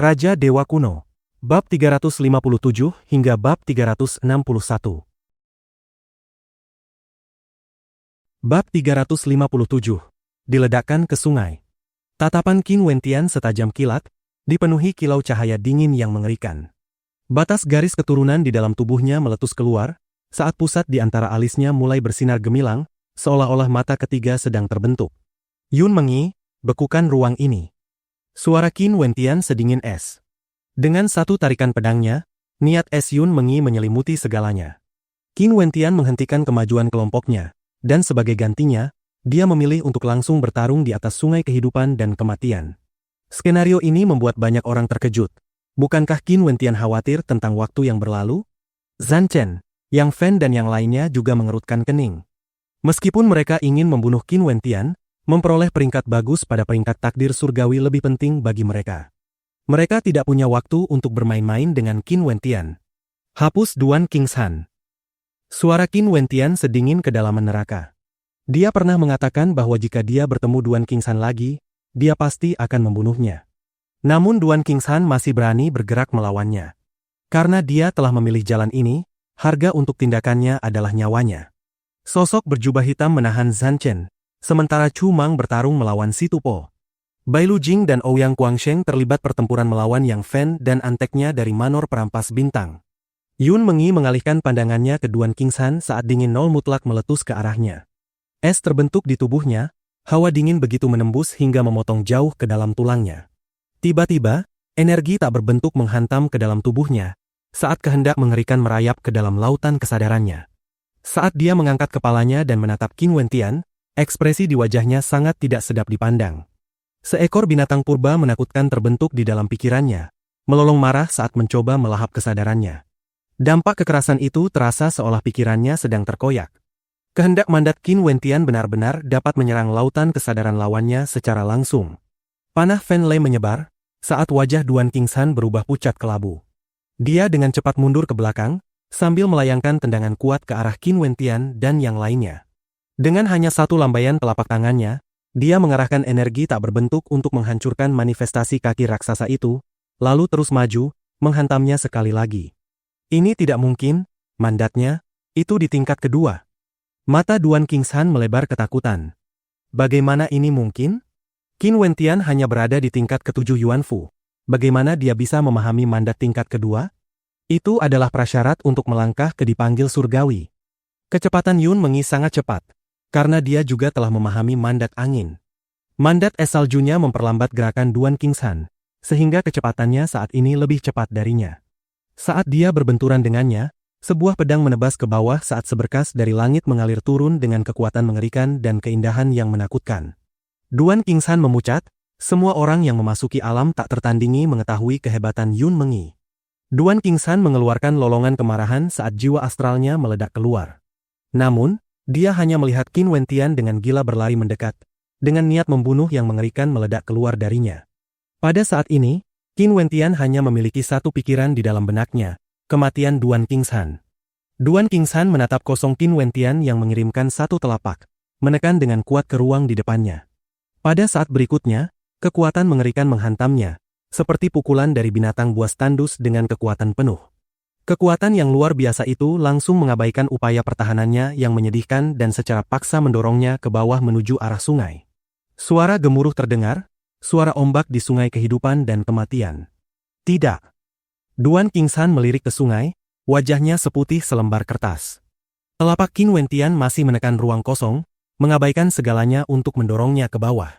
Raja Dewa Kuno. Bab 357 hingga bab 361. Bab 357. Diledakkan ke sungai. Tatapan Qin Wentian setajam kilat, dipenuhi kilau cahaya dingin yang mengerikan. Batas garis keturunan di dalam tubuhnya meletus keluar, saat pusat di antara alisnya mulai bersinar gemilang, seolah-olah mata ketiga sedang terbentuk. Yun Mengyi, bekukan ruang ini. Suara Qin Wentian sedingin es. Dengan satu tarikan pedangnya, niat es Yun Mengyi menyelimuti segalanya. Qin Wentian menghentikan kemajuan kelompoknya, dan sebagai gantinya, dia memilih untuk langsung bertarung di atas sungai kehidupan dan kematian. Skenario ini membuat banyak orang terkejut. Bukankah Qin Wentian khawatir tentang waktu yang berlalu? Zhan Chen, Yang Fen dan yang lainnya juga mengerutkan kening. Meskipun mereka ingin membunuh Qin Wentian, memperoleh peringkat bagus pada peringkat takdir surgawi lebih penting bagi mereka. Mereka tidak punya waktu untuk bermain-main dengan Qin Wentian. Hapus Duan Qingshan. Suara Qin Wentian sedingin kedalaman neraka. Dia pernah mengatakan bahwa jika dia bertemu Duan Qingshan lagi, dia pasti akan membunuhnya. Namun Duan Qingshan masih berani bergerak melawannya. Karena dia telah memilih jalan ini, harga untuk tindakannya adalah nyawanya. Sosok berjubah hitam menahan Zhan Chen, sementara Chu Mang bertarung melawan Si Tupo. Bai Lujing dan Ouyang Guangsheng terlibat pertempuran melawan Yang Fen dan anteknya dari Manor Perampas Bintang. Yun Mengyi mengalihkan pandangannya ke Duan Qingshan saat dingin nol mutlak meletus ke arahnya. Es terbentuk di tubuhnya, hawa dingin begitu menembus hingga memotong jauh ke dalam tulangnya. Tiba-tiba, energi tak berbentuk menghantam ke dalam tubuhnya, saat kehendak mengerikan merayap ke dalam lautan kesadarannya. Saat dia mengangkat kepalanya dan menatap Qin Wentian, ekspresi di wajahnya sangat tidak sedap dipandang. Seekor binatang purba menakutkan terbentuk di dalam pikirannya, melolong marah saat mencoba melahap kesadarannya. Dampak kekerasan itu terasa seolah pikirannya sedang terkoyak. Kehendak mandat Qin Wentian benar-benar dapat menyerang lautan kesadaran lawannya secara langsung. Panah Fen Lei menyebar, saat wajah Duan Qingshan berubah pucat kelabu. Dia dengan cepat mundur ke belakang, sambil melayangkan tendangan kuat ke arah Qin Wentian dan yang lainnya. Dengan hanya satu lambaian telapak tangannya, dia mengerahkan energi tak berbentuk untuk menghancurkan manifestasi kaki raksasa itu, lalu terus maju, menghantamnya sekali lagi. Ini tidak mungkin, mandatnya, itu di tingkat kedua. Mata Duan Qingshan melebar ketakutan. Bagaimana ini mungkin? Qin Wentian hanya berada di tingkat ketujuh Yuanfu. Bagaimana dia bisa memahami mandat tingkat kedua? Itu adalah prasyarat untuk melangkah ke dipanggil surgawi. Kecepatan Yun Mengyi sangat cepat. Karena dia juga telah memahami mandat angin. Mandat es saljunya memperlambat gerakan Duan Qingshan, sehingga kecepatannya saat ini lebih cepat darinya. Saat dia berbenturan dengannya, sebuah pedang menebas ke bawah saat seberkas dari langit mengalir turun dengan kekuatan mengerikan dan keindahan yang menakutkan. Duan Qingshan memucat, semua orang yang memasuki alam tak tertandingi mengetahui kehebatan Yun Mengyi. Duan Qingshan mengeluarkan lolongan kemarahan saat jiwa astralnya meledak keluar. Namun, dia hanya melihat Qin Wentian dengan gila berlari mendekat, dengan niat membunuh yang mengerikan meledak keluar darinya. Pada saat ini, Qin Wentian hanya memiliki satu pikiran di dalam benaknya, kematian Duan Qingshan. Duan Qingshan menatap kosong Qin Wentian yang mengirimkan satu telapak, menekan dengan kuat ke ruang di depannya. Pada saat berikutnya, kekuatan mengerikan menghantamnya, seperti pukulan dari binatang buas tandus dengan kekuatan penuh. Kekuatan yang luar biasa itu langsung mengabaikan upaya pertahanannya yang menyedihkan dan secara paksa mendorongnya ke bawah menuju arah sungai. Suara gemuruh terdengar, suara ombak di sungai kehidupan dan kematian. Tidak. Duan Qingshan melirik ke sungai, wajahnya seputih selembar kertas. Telapak Qin Wentian masih menekan ruang kosong, mengabaikan segalanya untuk mendorongnya ke bawah.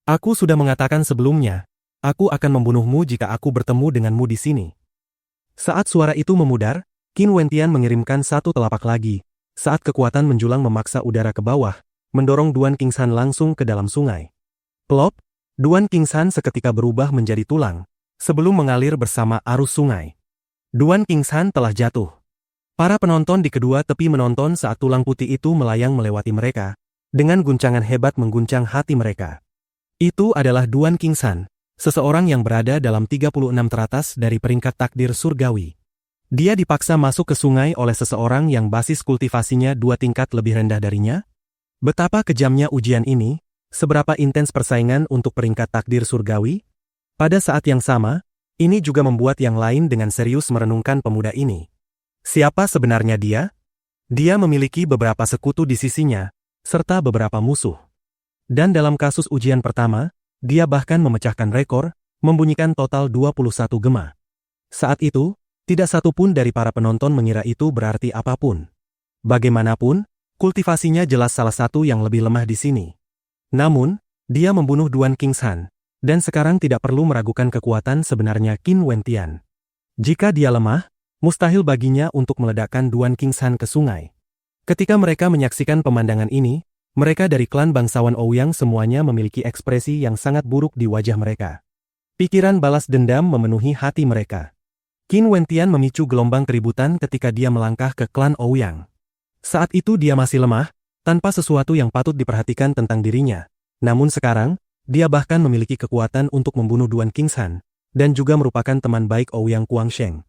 Aku sudah mengatakan sebelumnya, aku akan membunuhmu jika aku bertemu denganmu di sini. Saat suara itu memudar, Qin Wentian mengirimkan satu telapak lagi, saat kekuatan menjulang memaksa udara ke bawah, mendorong Duan Qingshan langsung ke dalam sungai. Plop, Duan Qingshan seketika berubah menjadi tulang, sebelum mengalir bersama arus sungai. Duan Qingshan telah jatuh. Para penonton di kedua tepi menonton saat tulang putih itu melayang melewati mereka, dengan guncangan hebat mengguncang hati mereka. Itu adalah Duan Qingshan, seseorang yang berada dalam 36 teratas dari peringkat takdir surgawi. Dia dipaksa masuk ke sungai oleh seseorang yang basis kultivasinya 2 tingkat lebih rendah darinya. Betapa kejamnya ujian ini, seberapa intens persaingan untuk peringkat takdir surgawi? Pada saat yang sama, Ini juga membuat yang lain dengan serius merenungkan pemuda ini. Siapa sebenarnya dia? Dia memiliki beberapa sekutu di sisinya, serta beberapa musuh. Dan dalam kasus ujian pertama, dia bahkan memecahkan rekor, membunyikan total 21 gema. Saat itu, tidak satu pun dari para penonton mengira itu berarti apapun. Bagaimanapun, kultivasinya jelas salah satu yang lebih lemah di sini. Namun, dia membunuh Duan Kingshan, dan sekarang tidak perlu meragukan kekuatan sebenarnya Qin Wentian. Jika dia lemah, mustahil baginya untuk meledakkan Duan Kingshan ke sungai. Ketika mereka menyaksikan pemandangan ini, mereka dari klan bangsawan Ouyang semuanya memiliki ekspresi yang sangat buruk di wajah mereka. Pikiran balas dendam memenuhi hati mereka. Qin Wentian memicu gelombang keributan ketika dia melangkah ke klan Ouyang. Saat itu dia masih lemah, tanpa sesuatu yang patut diperhatikan tentang dirinya. Namun sekarang, dia bahkan memiliki kekuatan untuk membunuh Duan Kingshan, dan juga merupakan teman baik Ouyang Guangsheng.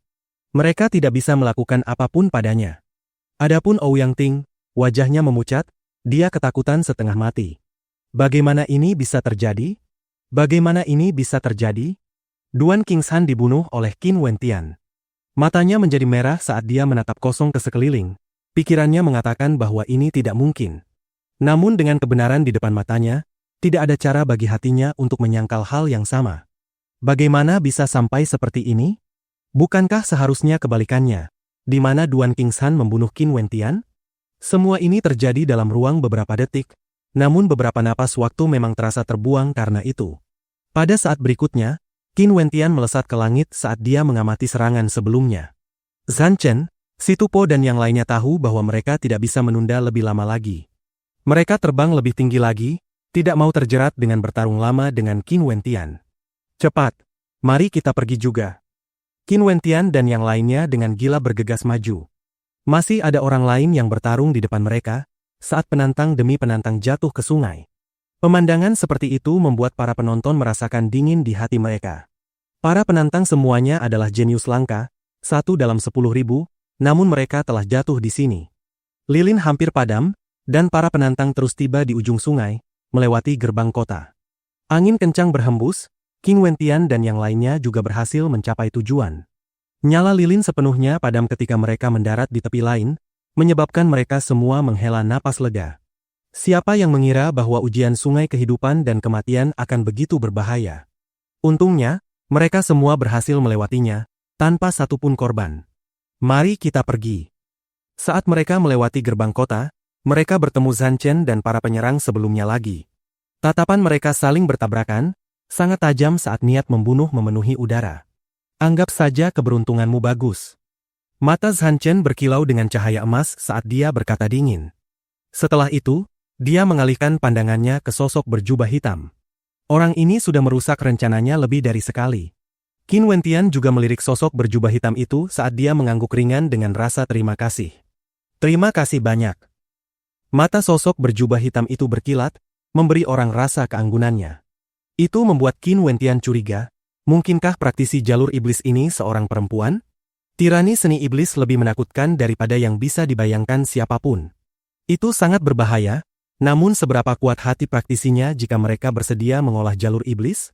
Mereka tidak bisa melakukan apapun padanya. Adapun Ouyang Ting, wajahnya memucat, dia ketakutan setengah mati. Bagaimana ini bisa terjadi? Bagaimana ini bisa terjadi? Duan Kingshan dibunuh oleh Qin Wentian. Matanya menjadi merah saat dia menatap kosong ke sekeliling. Pikirannya mengatakan bahwa ini tidak mungkin. Namun dengan kebenaran di depan matanya, tidak ada cara bagi hatinya untuk menyangkal hal yang sama. Bagaimana bisa sampai seperti ini? Bukankah seharusnya kebalikannya, di mana Duan Kingshan membunuh Qin Wentian? Semua ini terjadi dalam ruang beberapa detik, namun beberapa napas waktu memang terasa terbuang karena itu. Pada saat berikutnya, Qin Wentian melesat ke langit saat dia mengamati serangan sebelumnya. Zhan Chen, Si Tupo dan yang lainnya tahu bahwa mereka tidak bisa menunda lebih lama lagi. Mereka terbang lebih tinggi lagi, tidak mau terjerat dengan bertarung lama dengan Qin Wentian. Cepat, mari kita pergi juga. Qin Wentian dan yang lainnya dengan gila bergegas maju. Masih ada orang lain yang bertarung di depan mereka, saat penantang demi penantang jatuh ke sungai. Pemandangan seperti itu membuat para penonton merasakan dingin di hati mereka. Para penantang semuanya adalah jenius langka, 1 dalam 10.000, namun mereka telah jatuh di sini. Lilin hampir padam, dan para penantang terus tiba di ujung sungai, melewati gerbang kota. Angin kencang berhembus, Qin Wentian dan yang lainnya juga berhasil mencapai tujuan. Nyala lilin sepenuhnya padam ketika mereka mendarat di tepi lain, menyebabkan mereka semua menghela napas lega. Siapa yang mengira bahwa ujian sungai kehidupan dan kematian akan begitu berbahaya? Untungnya, mereka semua berhasil melewatinya, tanpa satupun korban. Mari kita pergi. Saat mereka melewati gerbang kota, mereka bertemu Zhan Chen dan para penyerang sebelumnya lagi. Tatapan mereka saling bertabrakan, sangat tajam saat niat membunuh memenuhi udara. Anggap saja keberuntunganmu bagus. Mata Zhan Chen berkilau dengan cahaya emas saat dia berkata dingin. Setelah itu, dia mengalihkan pandangannya ke sosok berjubah hitam. Orang ini sudah merusak rencananya lebih dari sekali. Qin Wentian juga melirik sosok berjubah hitam itu saat dia mengangguk ringan dengan rasa terima kasih. Terima kasih banyak. Mata sosok berjubah hitam itu berkilat, memberi orang rasa keanggunannya. Itu membuat Qin Wentian curiga, mungkinkah praktisi jalur iblis ini seorang perempuan? Tirani seni iblis lebih menakutkan daripada yang bisa dibayangkan siapapun. Itu sangat berbahaya, namun seberapa kuat hati praktisinya jika mereka bersedia mengolah jalur iblis?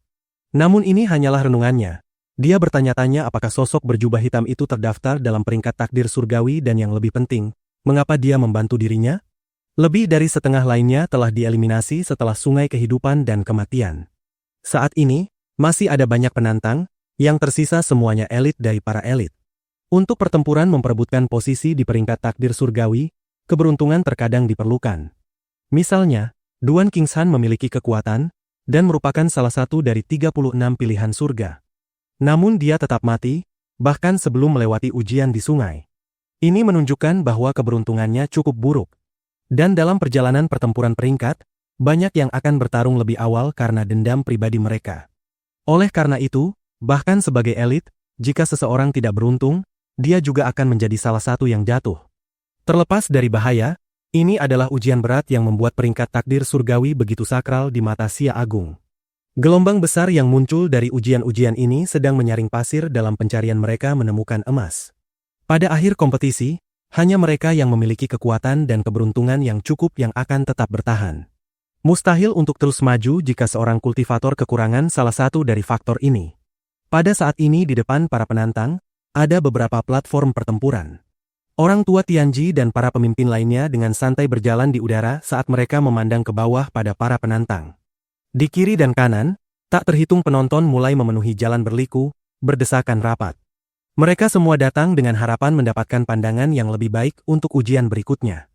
Namun ini hanyalah renungannya. Dia bertanya-tanya apakah sosok berjubah hitam itu terdaftar dalam peringkat takdir surgawi dan yang lebih penting, mengapa dia membantu dirinya? Lebih dari setengah lainnya telah dieliminasi setelah sungai kehidupan dan kematian. Saat ini, masih ada banyak penantang, yang tersisa semuanya elit dari para elit. Untuk pertempuran memperebutkan posisi di peringkat takdir surgawi, keberuntungan terkadang diperlukan. Misalnya, Duan Kingshan memiliki kekuatan, dan merupakan salah satu dari 36 pilihan surga. Namun dia tetap mati, bahkan sebelum melewati ujian di sungai. Ini menunjukkan bahwa keberuntungannya cukup buruk. Dan dalam perjalanan pertempuran peringkat, banyak yang akan bertarung lebih awal karena dendam pribadi mereka. Oleh karena itu, bahkan sebagai elit, jika seseorang tidak beruntung, dia juga akan menjadi salah satu yang jatuh. Terlepas dari bahaya, ini adalah ujian berat yang membuat peringkat takdir surgawi begitu sakral di mata Xia Agung. Gelombang besar yang muncul dari ujian-ujian ini sedang menyaring pasir dalam pencarian mereka menemukan emas. Pada akhir kompetisi, hanya mereka yang memiliki kekuatan dan keberuntungan yang cukup yang akan tetap bertahan. Mustahil untuk terus maju jika seorang kultivator kekurangan salah satu dari faktor ini. Pada saat ini di depan para penantang, ada beberapa platform pertempuran. Orang tua Tianji dan para pemimpin lainnya dengan santai berjalan di udara saat mereka memandang ke bawah pada para penantang. Di kiri dan kanan, tak terhitung penonton mulai memenuhi jalan berliku, berdesakan rapat. Mereka semua datang dengan harapan mendapatkan pandangan yang lebih baik untuk ujian berikutnya.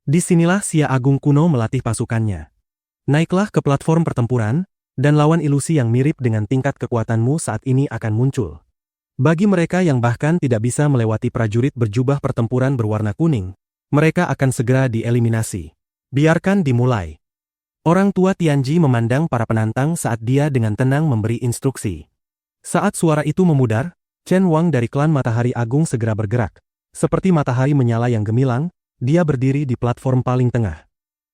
Disinilah Xia Agung kuno melatih pasukannya. Naiklah ke platform pertempuran, dan lawan ilusi yang mirip dengan tingkat kekuatanmu saat ini akan muncul. Bagi mereka yang bahkan tidak bisa melewati prajurit berjubah pertempuran berwarna kuning, mereka akan segera dieliminasi. Biarkan dimulai. Orang tua Tianji memandang para penantang saat dia dengan tenang memberi instruksi. Saat suara itu memudar, Chen Wang dari klan Matahari Agung segera bergerak. Seperti matahari menyala yang gemilang, dia berdiri di platform paling tengah.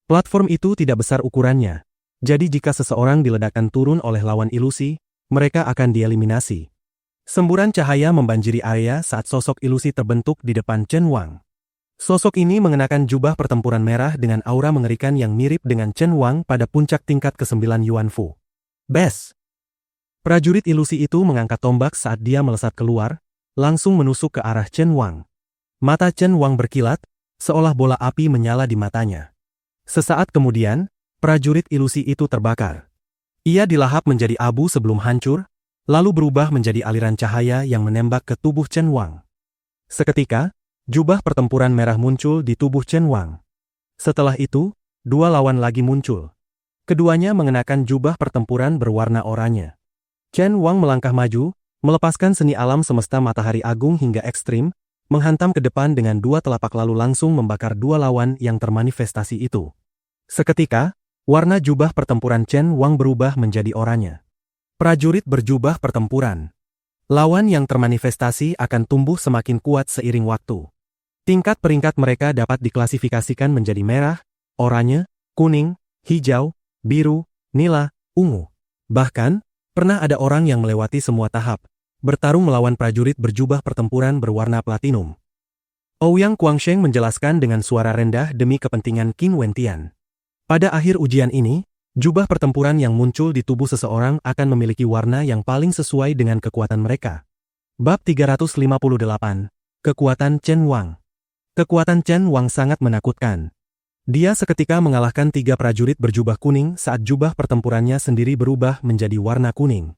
Platform itu tidak besar ukurannya. Jadi jika seseorang diledakkan turun oleh lawan ilusi, mereka akan dieliminasi. Semburan cahaya membanjiri area saat sosok ilusi terbentuk di depan Chen Wang. Sosok ini mengenakan jubah pertempuran merah dengan aura mengerikan yang mirip dengan Chen Wang pada puncak tingkat ke-9 Yuanfu. Bes! Prajurit ilusi itu mengangkat tombak saat dia melesat keluar, langsung menusuk ke arah Chen Wang. Mata Chen Wang berkilat, seolah bola api menyala di matanya. Sesaat kemudian, prajurit ilusi itu terbakar. Ia dilahap menjadi abu sebelum hancur, lalu berubah menjadi aliran cahaya yang menembak ke tubuh Chen Wang. Seketika, jubah pertempuran merah muncul di tubuh Chen Wang. Setelah itu, dua lawan lagi muncul. Keduanya mengenakan jubah pertempuran berwarna oranye. Chen Wang melangkah maju, melepaskan seni alam semesta matahari agung hingga ekstrim, menghantam ke depan dengan dua telapak lalu langsung membakar dua lawan yang termanifestasi itu. Seketika, warna jubah pertempuran Chen Wang berubah menjadi oranye. Prajurit berjubah pertempuran. Lawan yang termanifestasi akan tumbuh semakin kuat seiring waktu. Tingkat peringkat mereka dapat diklasifikasikan menjadi merah, oranye, kuning, hijau, biru, nila, ungu. Bahkan, pernah ada orang yang melewati semua tahap, bertarung melawan prajurit berjubah pertempuran berwarna platinum. Ouyang Guangsheng menjelaskan dengan suara rendah demi kepentingan Qin Wentian. Pada akhir ujian ini, jubah pertempuran yang muncul di tubuh seseorang akan memiliki warna yang paling sesuai dengan kekuatan mereka. Bab 358. Kekuatan Chen Wang. Kekuatan Chen Wang sangat menakutkan. Dia seketika mengalahkan 3 prajurit berjubah kuning saat jubah pertempurannya sendiri berubah menjadi warna kuning.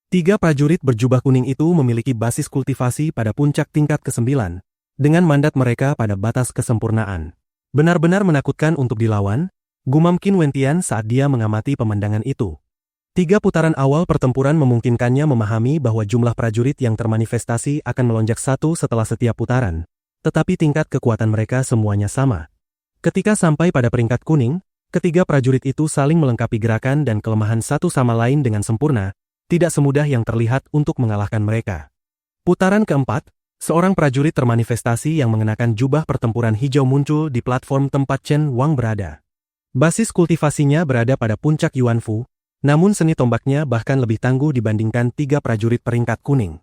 3 prajurit berjubah kuning itu memiliki basis kultivasi pada puncak tingkat ke-9, dengan mandat mereka pada batas kesempurnaan. Benar-benar menakutkan untuk dilawan, gumam Qin Wentian saat dia mengamati pemandangan itu. 3 putaran awal pertempuran memungkinkannya memahami bahwa jumlah prajurit yang termanifestasi akan melonjak satu setelah setiap putaran, tetapi tingkat kekuatan mereka semuanya sama. Ketika sampai pada peringkat kuning, ketiga prajurit itu saling melengkapi gerakan dan kelemahan satu sama lain dengan sempurna, tidak semudah yang terlihat untuk mengalahkan mereka. Putaran keempat, seorang prajurit termanifestasi yang mengenakan jubah pertempuran hijau muncul di platform tempat Chen Wang berada. Basis kultivasinya berada pada puncak Yuanfu, namun seni tombaknya bahkan lebih tangguh dibandingkan 3 prajurit peringkat kuning.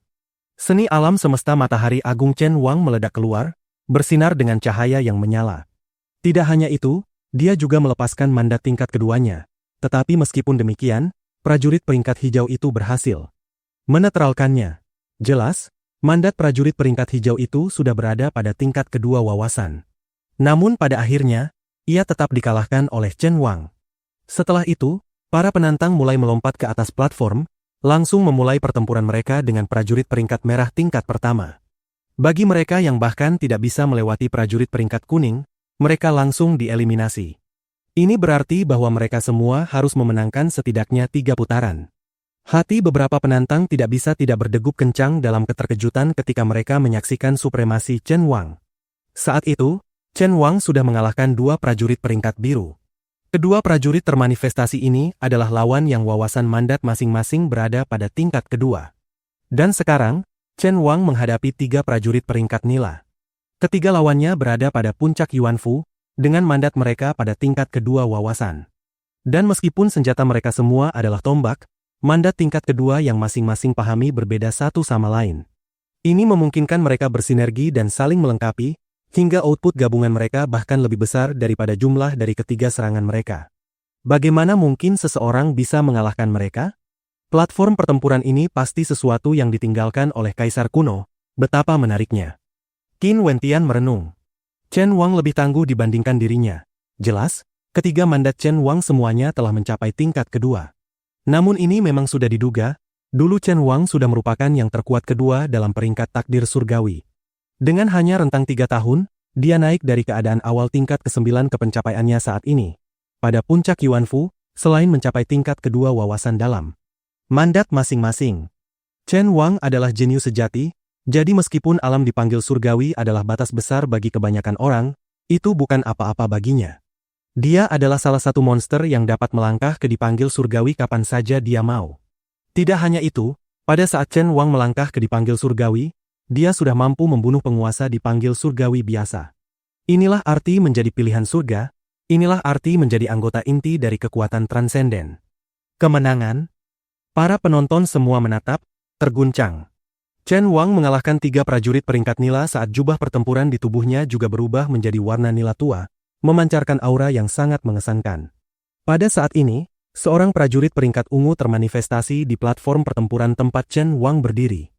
Seni alam semesta matahari agung Chen Wang meledak keluar, bersinar dengan cahaya yang menyala. Tidak hanya itu, dia juga melepaskan mandat tingkat keduanya. Tetapi meskipun demikian, prajurit peringkat hijau itu berhasil menetralkannya. Jelas, mandat prajurit peringkat hijau itu sudah berada pada tingkat kedua wawasan. Namun pada akhirnya, ia tetap dikalahkan oleh Chen Wang. Setelah itu, para penantang mulai melompat ke atas platform, langsung memulai pertempuran mereka dengan prajurit peringkat merah tingkat pertama. Bagi mereka yang bahkan tidak bisa melewati prajurit peringkat kuning, mereka langsung dieliminasi. Ini berarti bahwa mereka semua harus memenangkan setidaknya 3 putaran. Hati beberapa penantang tidak bisa tidak berdegup kencang dalam keterkejutan ketika mereka menyaksikan supremasi Chen Wang. Saat itu, Chen Wang sudah mengalahkan 2 prajurit peringkat biru. Kedua prajurit termanifestasi ini adalah lawan yang wawasan mandat masing-masing berada pada tingkat kedua. Dan sekarang, Chen Wang menghadapi 3 prajurit peringkat nila. Ketiga lawannya berada pada puncak Yuanfu, dengan mandat mereka pada tingkat kedua wawasan. Dan meskipun senjata mereka semua adalah tombak, mandat tingkat kedua yang masing-masing pahami berbeda satu sama lain. Ini memungkinkan mereka bersinergi dan saling melengkapi, hingga output gabungan mereka bahkan lebih besar daripada jumlah dari ketiga serangan mereka. Bagaimana mungkin seseorang bisa mengalahkan mereka? Platform pertempuran ini pasti sesuatu yang ditinggalkan oleh kaisar kuno, betapa menariknya. Qin Wentian merenung. Chen Wang lebih tangguh dibandingkan dirinya. Jelas, ketiga mandat Chen Wang semuanya telah mencapai tingkat kedua. Namun ini memang sudah diduga, dulu Chen Wang sudah merupakan yang terkuat kedua dalam peringkat takdir surgawi. Dengan hanya rentang 3 tahun, dia naik dari keadaan awal tingkat ke-9 ke pencapaiannya saat ini. Pada puncak Yuanfu, selain mencapai tingkat kedua wawasan dalam mandat masing-masing. Chen Wang adalah jenius sejati, jadi meskipun alam dipanggil surgawi adalah batas besar bagi kebanyakan orang, itu bukan apa-apa baginya. Dia adalah salah satu monster yang dapat melangkah ke dipanggil surgawi kapan saja dia mau. Tidak hanya itu, pada saat Chen Wang melangkah ke dipanggil surgawi, dia sudah mampu membunuh penguasa dipanggil surgawi biasa. Inilah arti menjadi pilihan surga, inilah arti menjadi anggota inti dari kekuatan transenden. Kemenangan. Para penonton semua menatap, terguncang. Chen Wang mengalahkan 3 prajurit peringkat nila saat jubah pertempuran di tubuhnya juga berubah menjadi warna nila tua, memancarkan aura yang sangat mengesankan. Pada saat ini, seorang prajurit peringkat ungu termanifestasi di platform pertempuran tempat Chen Wang berdiri.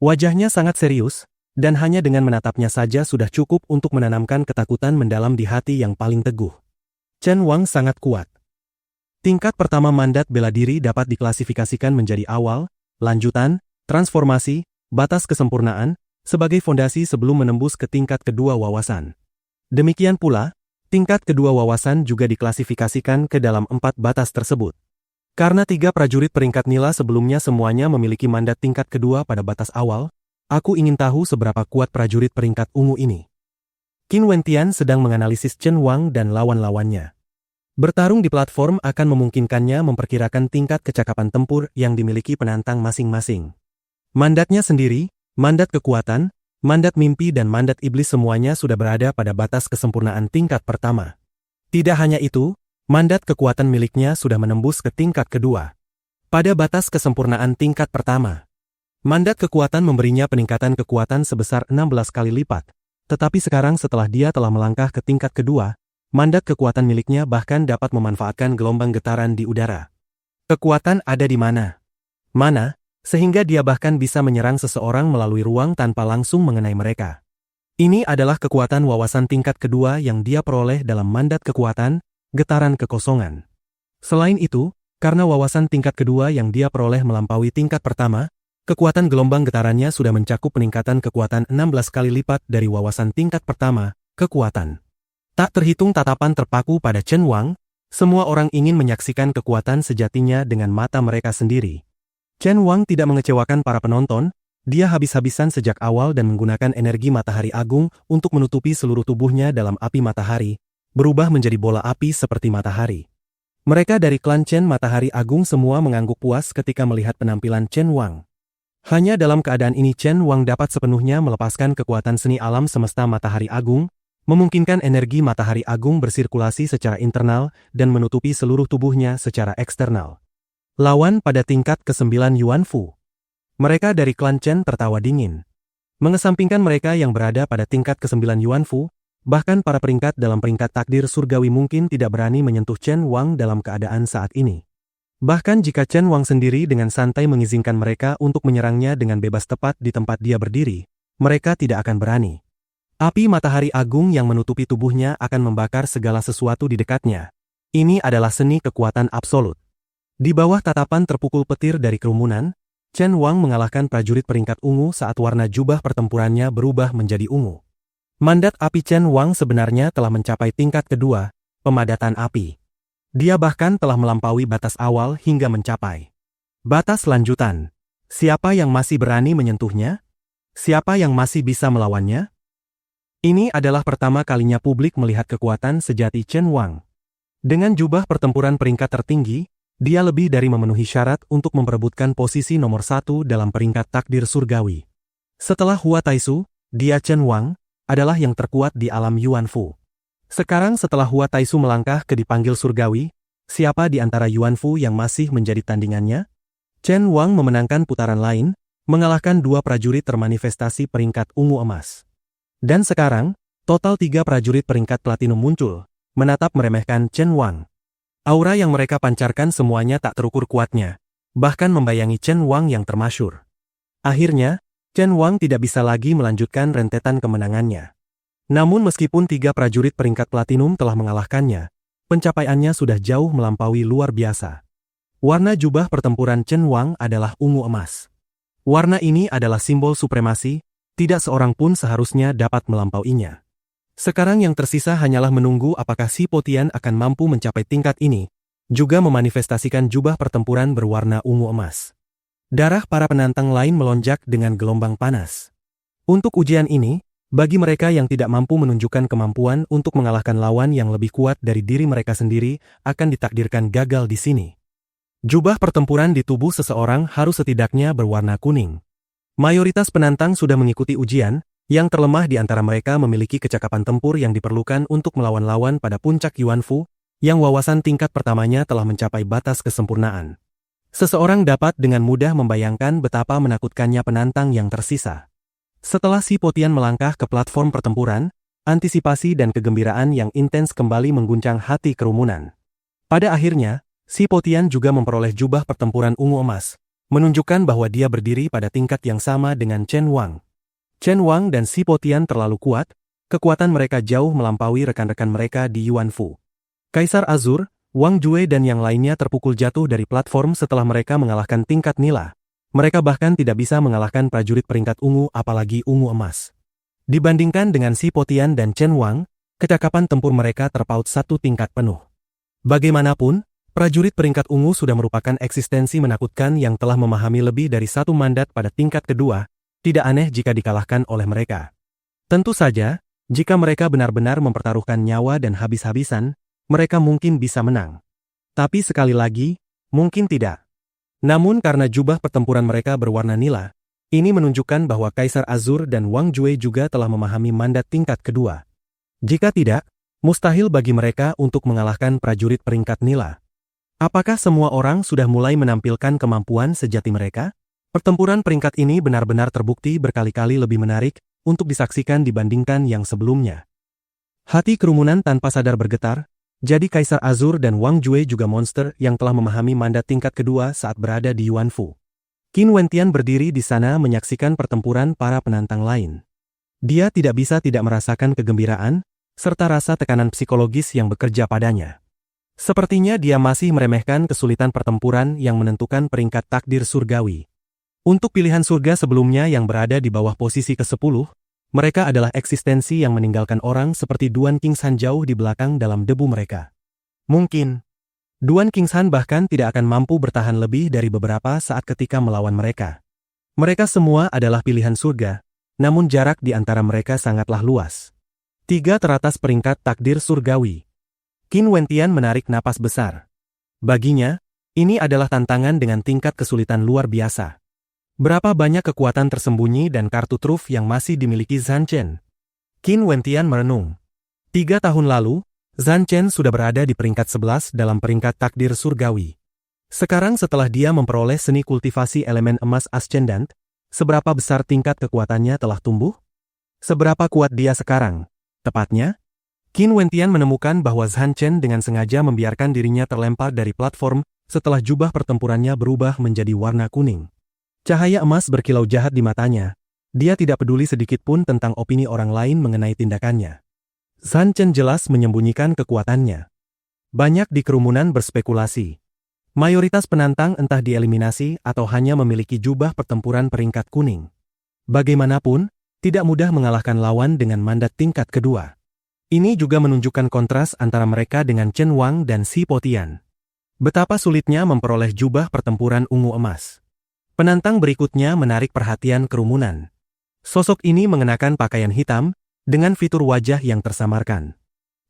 Wajahnya sangat serius, dan hanya dengan menatapnya saja sudah cukup untuk menanamkan ketakutan mendalam di hati yang paling teguh. Chen Wang sangat kuat. Tingkat pertama mandat bela diri dapat diklasifikasikan menjadi awal, lanjutan, transformasi, batas kesempurnaan, sebagai fondasi sebelum menembus ke tingkat kedua wawasan. Demikian pula, tingkat kedua wawasan juga diklasifikasikan ke dalam 4 batas tersebut. Karena 3 prajurit peringkat nila sebelumnya semuanya memiliki mandat tingkat kedua pada batas awal, aku ingin tahu seberapa kuat prajurit peringkat ungu ini. Qin Wentian sedang menganalisis Chen Wang dan lawan-lawannya. Bertarung di platform akan memungkinkannya memperkirakan tingkat kecakapan tempur yang dimiliki penantang masing-masing. Mandatnya sendiri, mandat kekuatan, mandat mimpi dan mandat iblis semuanya sudah berada pada batas kesempurnaan tingkat pertama. Tidak hanya itu, mandat kekuatan miliknya sudah menembus ke tingkat kedua. Pada batas kesempurnaan tingkat pertama, mandat kekuatan memberinya peningkatan kekuatan sebesar 16 kali lipat, tetapi sekarang setelah dia telah melangkah ke tingkat kedua, mandat kekuatan miliknya bahkan dapat memanfaatkan gelombang getaran di udara. Kekuatan ada di mana? Sehingga dia bahkan bisa menyerang seseorang melalui ruang tanpa langsung mengenai mereka. Ini adalah kekuatan wawasan tingkat kedua yang dia peroleh dalam mandat kekuatan, getaran kekosongan. Selain itu, karena wawasan tingkat kedua yang dia peroleh melampaui tingkat pertama, kekuatan gelombang getarannya sudah mencakup peningkatan kekuatan 16 kali lipat dari wawasan tingkat pertama, kekuatan. Tak terhitung tatapan terpaku pada Chen Wang, semua orang ingin menyaksikan kekuatan sejatinya dengan mata mereka sendiri. Chen Wang tidak mengecewakan para penonton, dia habis-habisan sejak awal dan menggunakan energi matahari agung untuk menutupi seluruh tubuhnya dalam api matahari, berubah menjadi bola api seperti matahari. Mereka dari klan Chen Matahari Agung semua mengangguk puas ketika melihat penampilan Chen Wang. Hanya dalam keadaan ini Chen Wang dapat sepenuhnya melepaskan kekuatan seni alam semesta matahari agung, memungkinkan energi matahari agung bersirkulasi secara internal dan menutupi seluruh tubuhnya secara eksternal. Lawan pada tingkat ke-9 Yuanfu. Mereka dari klan Chen tertawa dingin. Mengesampingkan mereka yang berada pada tingkat ke-9 Yuanfu, bahkan para peringkat dalam peringkat takdir surgawi mungkin tidak berani menyentuh Chen Wang dalam keadaan saat ini. Bahkan jika Chen Wang sendiri dengan santai mengizinkan mereka untuk menyerangnya dengan bebas tepat di tempat dia berdiri, mereka tidak akan berani. Api matahari agung yang menutupi tubuhnya akan membakar segala sesuatu di dekatnya. Ini adalah seni kekuatan absolut. Di bawah tatapan terpukul petir dari kerumunan, Chen Wang mengalahkan prajurit peringkat ungu saat warna jubah pertempurannya berubah menjadi ungu. Mandat api Chen Wang sebenarnya telah mencapai tingkat kedua, pemadatan api. Dia bahkan telah melampaui batas awal hingga mencapai batas lanjutan. Siapa yang masih berani menyentuhnya? Siapa yang masih bisa melawannya? Ini adalah pertama kalinya publik melihat kekuatan sejati Chen Wang. Dengan jubah pertempuran peringkat tertinggi, dia lebih dari memenuhi syarat untuk memperebutkan posisi nomor 1 dalam peringkat takdir surgawi. Setelah Hua Taisu, dia Chen Wang adalah yang terkuat di alam Yuanfu. Sekarang setelah Hua Taisu melangkah ke dipanggil surgawi, siapa di antara Yuanfu yang masih menjadi tandingannya? Chen Wang memenangkan putaran lain, mengalahkan 2 prajurit termanifestasi peringkat ungu emas. Dan sekarang, total 3 prajurit peringkat platinum muncul, menatap meremehkan Chen Wang. Aura yang mereka pancarkan semuanya tak terukur kuatnya. bahkan membayangi Chen Wang yang termasyhur. Akhirnya, Chen Wang tidak bisa lagi melanjutkan rentetan kemenangannya. Namun meskipun 3 prajurit peringkat platinum telah mengalahkannya, pencapaiannya sudah jauh melampaui luar biasa. Warna jubah pertempuran Chen Wang adalah ungu emas. Warna ini adalah simbol supremasi, tidak seorang pun seharusnya dapat melampauinya. Sekarang yang tersisa hanyalah menunggu apakah Si Po Tian akan mampu mencapai tingkat ini, juga memanifestasikan jubah pertempuran berwarna ungu emas. Darah para penantang lain melonjak dengan gelombang panas. Untuk ujian ini, bagi mereka yang tidak mampu menunjukkan kemampuan untuk mengalahkan lawan yang lebih kuat dari diri mereka sendiri, akan ditakdirkan gagal di sini. Jubah pertempuran di tubuh seseorang harus setidaknya berwarna kuning. Mayoritas penantang sudah mengikuti ujian, yang terlemah di antara mereka memiliki kecakapan tempur yang diperlukan untuk melawan lawan pada puncak Yuanfu, yang wawasan tingkat pertamanya telah mencapai batas kesempurnaan. Seseorang dapat dengan mudah membayangkan betapa menakutkannya penantang yang tersisa. Setelah Si Po Tian melangkah ke platform pertempuran, antisipasi dan kegembiraan yang intens kembali mengguncang hati kerumunan. Pada akhirnya, Si Po Tian juga memperoleh jubah pertempuran ungu emas, menunjukkan bahwa dia berdiri pada tingkat yang sama dengan Chen Wang. Chen Wang dan Si Po Tian terlalu kuat, kekuatan mereka jauh melampaui rekan-rekan mereka di Yuanfu. Kaisar Azur, Wang Jue dan yang lainnya terpukul jatuh dari platform setelah mereka mengalahkan tingkat nila. Mereka bahkan tidak bisa mengalahkan prajurit peringkat ungu apalagi ungu emas. Dibandingkan dengan Si Po Tian dan Chen Wang, kecakapan tempur mereka terpaut 1 tingkat penuh. Bagaimanapun, prajurit peringkat ungu sudah merupakan eksistensi menakutkan yang telah memahami lebih dari 1 mandat pada tingkat kedua, tidak aneh jika dikalahkan oleh mereka. Tentu saja, jika mereka benar-benar mempertaruhkan nyawa dan habis-habisan, mereka mungkin bisa menang. Tapi sekali lagi, mungkin tidak. Namun karena jubah pertempuran mereka berwarna nila, ini menunjukkan bahwa Kaisar Azur dan Wang Jue juga telah memahami mandat tingkat kedua. Jika tidak, mustahil bagi mereka untuk mengalahkan prajurit peringkat nila. Apakah semua orang sudah mulai menampilkan kemampuan sejati mereka? Pertempuran peringkat ini benar-benar terbukti berkali-kali lebih menarik untuk disaksikan dibandingkan yang sebelumnya. Hati kerumunan tanpa sadar bergetar. Jadi Kaisar Azur dan Wang Jue juga monster yang telah memahami mandat tingkat kedua saat berada di Yuanfu. Qin Wentian berdiri di sana menyaksikan pertempuran para penantang lain. Dia tidak bisa tidak merasakan kegembiraan, serta rasa tekanan psikologis yang bekerja padanya. Sepertinya dia masih meremehkan kesulitan pertempuran yang menentukan peringkat takdir surgawi. Untuk pilihan surga sebelumnya yang berada di bawah posisi ke-10, mereka adalah eksistensi yang meninggalkan orang seperti Duan Qingshan jauh di belakang dalam debu mereka. Mungkin, Duan Qingshan bahkan tidak akan mampu bertahan lebih dari beberapa saat ketika melawan mereka. Mereka semua adalah pilihan surga, namun jarak di antara mereka sangatlah luas. 3 teratas peringkat takdir surgawi. Qin Wentian menarik napas besar. Baginya, ini adalah tantangan dengan tingkat kesulitan luar biasa. Berapa banyak kekuatan tersembunyi dan kartu truf yang masih dimiliki Zhan Chen? Qin Wentian merenung. 3 tahun lalu, Zhan Chen sudah berada di peringkat 11 dalam peringkat takdir surgawi. Sekarang setelah dia memperoleh seni kultivasi elemen emas ascendant, seberapa besar tingkat kekuatannya telah tumbuh? Seberapa kuat dia sekarang? Tepatnya, Qin Wentian menemukan bahwa Zhan Chen dengan sengaja membiarkan dirinya terlempar dari platform setelah jubah pertempurannya berubah menjadi warna kuning. Cahaya emas berkilau jahat di matanya. Dia tidak peduli sedikit pun tentang opini orang lain mengenai tindakannya. Zhan Chen jelas menyembunyikan kekuatannya. Banyak di kerumunan berspekulasi. Mayoritas penantang entah dieliminasi atau hanya memiliki jubah pertempuran peringkat kuning. Bagaimanapun, tidak mudah mengalahkan lawan dengan mandat tingkat kedua. Ini juga menunjukkan kontras antara mereka dengan Chen Wang dan Si Po Tian. Betapa sulitnya memperoleh jubah pertempuran ungu emas. Penantang berikutnya menarik perhatian kerumunan. Sosok ini mengenakan pakaian hitam, dengan fitur wajah yang tersamarkan.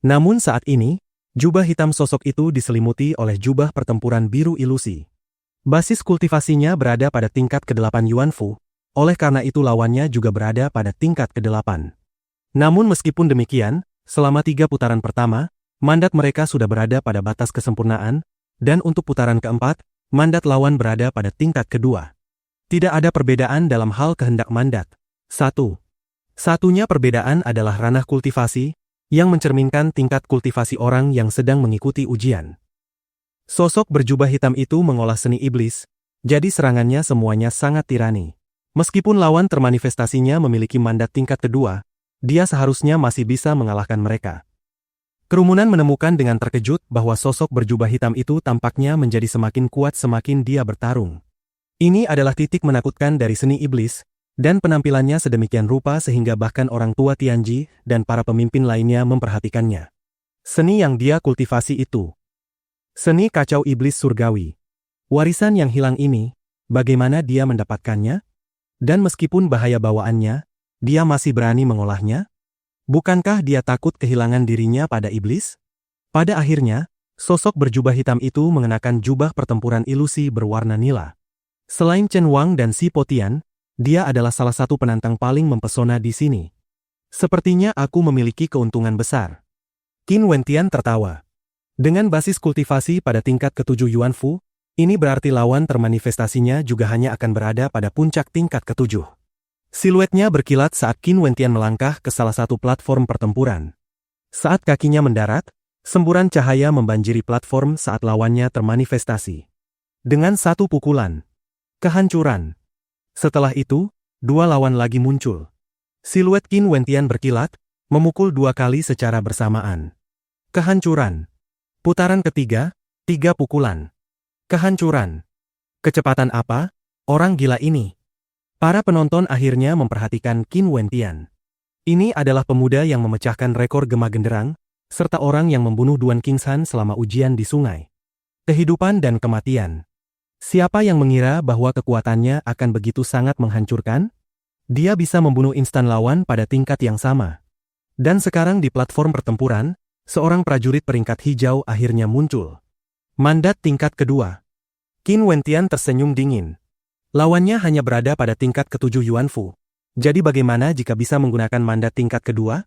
Namun saat ini, jubah hitam sosok itu diselimuti oleh jubah pertempuran biru ilusi. Basis kultivasinya berada pada tingkat ke-8 Yuanfu, oleh karena itu lawannya juga berada pada tingkat ke-8. Namun meskipun demikian, selama 3 putaran pertama, mandat mereka sudah berada pada batas kesempurnaan, dan untuk putaran keempat, mandat lawan berada pada tingkat kedua. Tidak ada perbedaan dalam hal kehendak mandat. Satunya perbedaan adalah ranah kultivasi, yang mencerminkan tingkat kultivasi orang yang sedang mengikuti ujian. Sosok berjubah hitam itu mengolah seni iblis, Jadi serangannya semuanya sangat tirani. Meskipun lawan termanifestasinya memiliki mandat tingkat kedua, dia seharusnya masih bisa mengalahkan mereka. Kerumunan menemukan dengan terkejut bahwa sosok berjubah hitam itu tampaknya menjadi semakin kuat semakin dia bertarung. Ini adalah titik menakutkan dari seni iblis, dan penampilannya sedemikian rupa sehingga bahkan orang tua Tianji dan para pemimpin lainnya memperhatikannya. Seni yang dia kultivasi itu. Seni kacau iblis surgawi. Warisan yang hilang ini, bagaimana dia mendapatkannya? Dan meskipun bahaya bawaannya, dia masih berani mengolahnya? Bukankah dia takut kehilangan dirinya pada iblis? Pada akhirnya, sosok berjubah hitam itu mengenakan jubah pertempuran ilusi berwarna nila. Selain Chen Wang dan Si Potian, dia adalah salah satu penantang paling mempesona di sini. Sepertinya aku memiliki keuntungan besar. Qin Wentian tertawa. Dengan basis kultivasi pada tingkat ke-7 Yuanfu, ini berarti lawan termanifestasinya juga hanya akan berada pada puncak tingkat ke-7. Siluetnya berkilat saat Qin Wentian melangkah ke salah satu platform pertempuran. Saat kakinya mendarat, semburan cahaya membanjiri platform saat lawannya termanifestasi. Dengan satu pukulan, kehancuran. Setelah itu, dua lawan lagi muncul. Siluet Qin Wentian berkilat, memukul dua kali secara bersamaan. Kehancuran. Putaran ketiga, 3 pukulan. Kehancuran. Kecepatan apa? Orang gila ini. Para penonton akhirnya memperhatikan Qin Wentian. Ini adalah pemuda yang memecahkan rekor gema genderang, serta orang yang membunuh Duan Qingshan selama ujian di sungai. Kehidupan dan kematian. Siapa yang mengira bahwa kekuatannya akan begitu sangat menghancurkan? Dia bisa membunuh instan lawan pada tingkat yang sama. Dan sekarang di platform pertempuran, seorang prajurit peringkat hijau akhirnya muncul. Mandat tingkat kedua. Qin Wentian tersenyum dingin. Lawannya hanya berada pada tingkat ke-7 Yuanfu. Jadi bagaimana jika bisa menggunakan mandat tingkat kedua?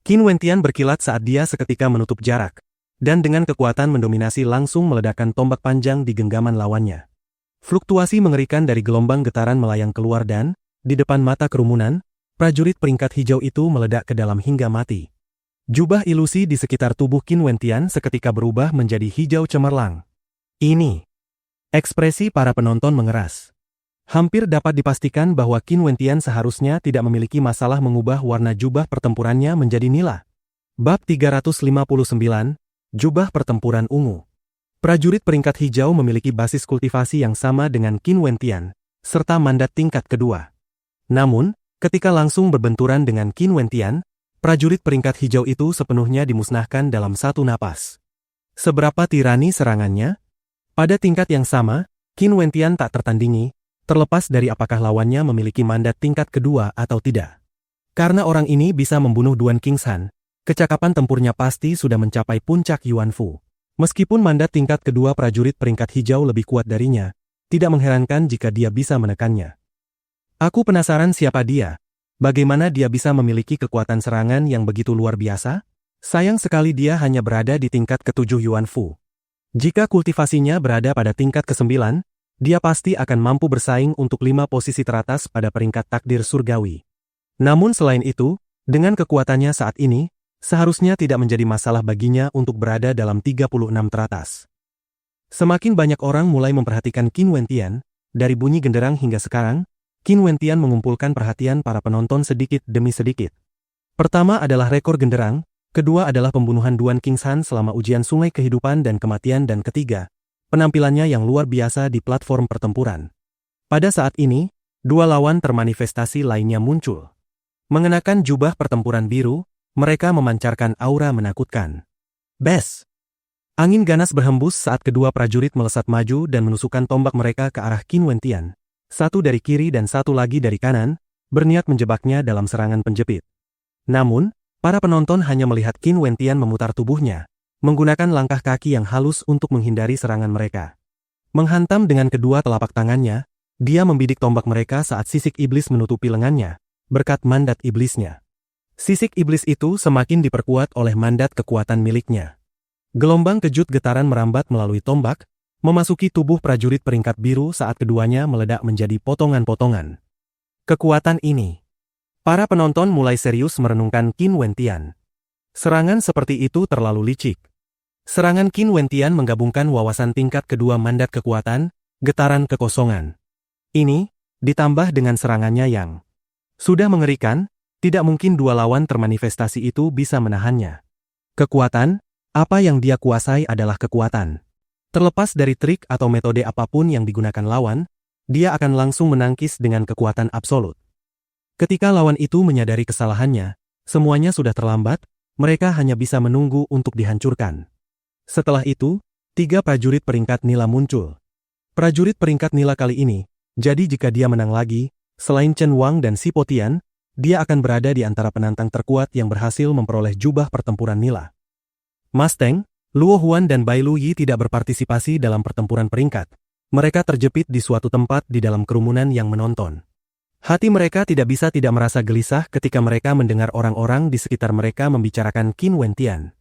Qin Wentian berkilat saat dia seketika menutup jarak. Dan dengan kekuatan mendominasi langsung meledakkan tombak panjang di genggaman lawannya. Fluktuasi mengerikan dari gelombang getaran melayang keluar dan, di depan mata kerumunan, prajurit peringkat hijau itu meledak ke dalam hingga mati. Jubah ilusi di sekitar tubuh Qin Wentian seketika berubah menjadi hijau cemerlang. Ini. Ekspresi para penonton mengeras. Hampir dapat dipastikan bahwa Qin Wentian seharusnya tidak memiliki masalah mengubah warna jubah pertempurannya menjadi nila. Bab 359, Jubah Pertempuran Ungu. Prajurit peringkat hijau memiliki basis kultivasi yang sama dengan Qin Wentian, serta mandat tingkat kedua. Namun, ketika langsung berbenturan dengan Qin Wentian, prajurit peringkat hijau itu sepenuhnya dimusnahkan dalam satu napas. Seberapa tirani serangannya? Pada tingkat yang sama, Qin Wentian tak tertandingi, terlepas dari apakah lawannya memiliki mandat tingkat kedua atau tidak. Karena orang ini bisa membunuh Duan Qingshan, kecakapan tempurnya pasti sudah mencapai puncak Yuanfu. Meskipun mandat tingkat kedua prajurit peringkat hijau lebih kuat darinya, tidak mengherankan jika dia bisa menekannya. Aku penasaran siapa dia. Bagaimana dia bisa memiliki kekuatan serangan yang begitu luar biasa? Sayang sekali dia hanya berada di tingkat ke-7 Yuanfu. Jika kultivasinya berada pada tingkat ke-9, dia pasti akan mampu bersaing untuk 5 posisi teratas pada peringkat takdir surgawi. Namun selain itu, dengan kekuatannya saat ini, seharusnya tidak menjadi masalah baginya untuk berada dalam 36 teratas. Semakin banyak orang mulai memperhatikan Qin Wentian, dari bunyi genderang hingga sekarang, Qin Wentian mengumpulkan perhatian para penonton sedikit demi sedikit. Pertama adalah rekor genderang, kedua adalah pembunuhan Duan Qingshan selama ujian sungai kehidupan dan kematian dan ketiga, penampilannya yang luar biasa di platform pertempuran. Pada saat ini, dua lawan termanifestasi lainnya muncul. Mengenakan jubah pertempuran biru, mereka memancarkan aura menakutkan. Bes! Angin ganas berhembus saat kedua prajurit melesat maju dan menusukkan tombak mereka ke arah Qin Wentian. Satu dari kiri dan satu lagi dari kanan, berniat menjebaknya dalam serangan penjepit. Namun, para penonton hanya melihat Qin Wentian memutar tubuhnya, menggunakan langkah kaki yang halus untuk menghindari serangan mereka. Menghantam dengan kedua telapak tangannya, dia membidik tombak mereka saat sisik iblis menutupi lengannya, berkat mandat iblisnya. Sisik iblis itu semakin diperkuat oleh mandat kekuatan miliknya. Gelombang kejut getaran merambat melalui tombak, memasuki tubuh prajurit peringkat biru saat keduanya meledak menjadi potongan-potongan. Kekuatan ini. Para penonton mulai serius merenungkan Qin Wentian. Serangan seperti itu terlalu licik. Serangan Qin Wentian menggabungkan wawasan tingkat kedua mandat kekuatan, getaran kekosongan. Ini, ditambah dengan serangannya yang sudah mengerikan, tidak mungkin dua lawan termanifestasi itu bisa menahannya. Kekuatan, apa yang dia kuasai adalah kekuatan. Terlepas dari trik atau metode apapun yang digunakan lawan, dia akan langsung menangkis dengan kekuatan absolut. Ketika lawan itu menyadari kesalahannya, semuanya sudah terlambat, mereka hanya bisa menunggu untuk dihancurkan. Setelah itu, 3 prajurit peringkat nila muncul. Prajurit peringkat nila kali ini, jadi jika dia menang lagi, selain Chen Wang dan Si Potian, dia akan berada di antara penantang terkuat yang berhasil memperoleh jubah pertempuran nila. Mustang, Luo Huan dan Bai Lu Yi tidak berpartisipasi dalam pertempuran peringkat. Mereka terjepit di suatu tempat di dalam kerumunan yang menonton. Hati mereka tidak bisa tidak merasa gelisah ketika mereka mendengar orang-orang di sekitar mereka membicarakan Qin Wentian.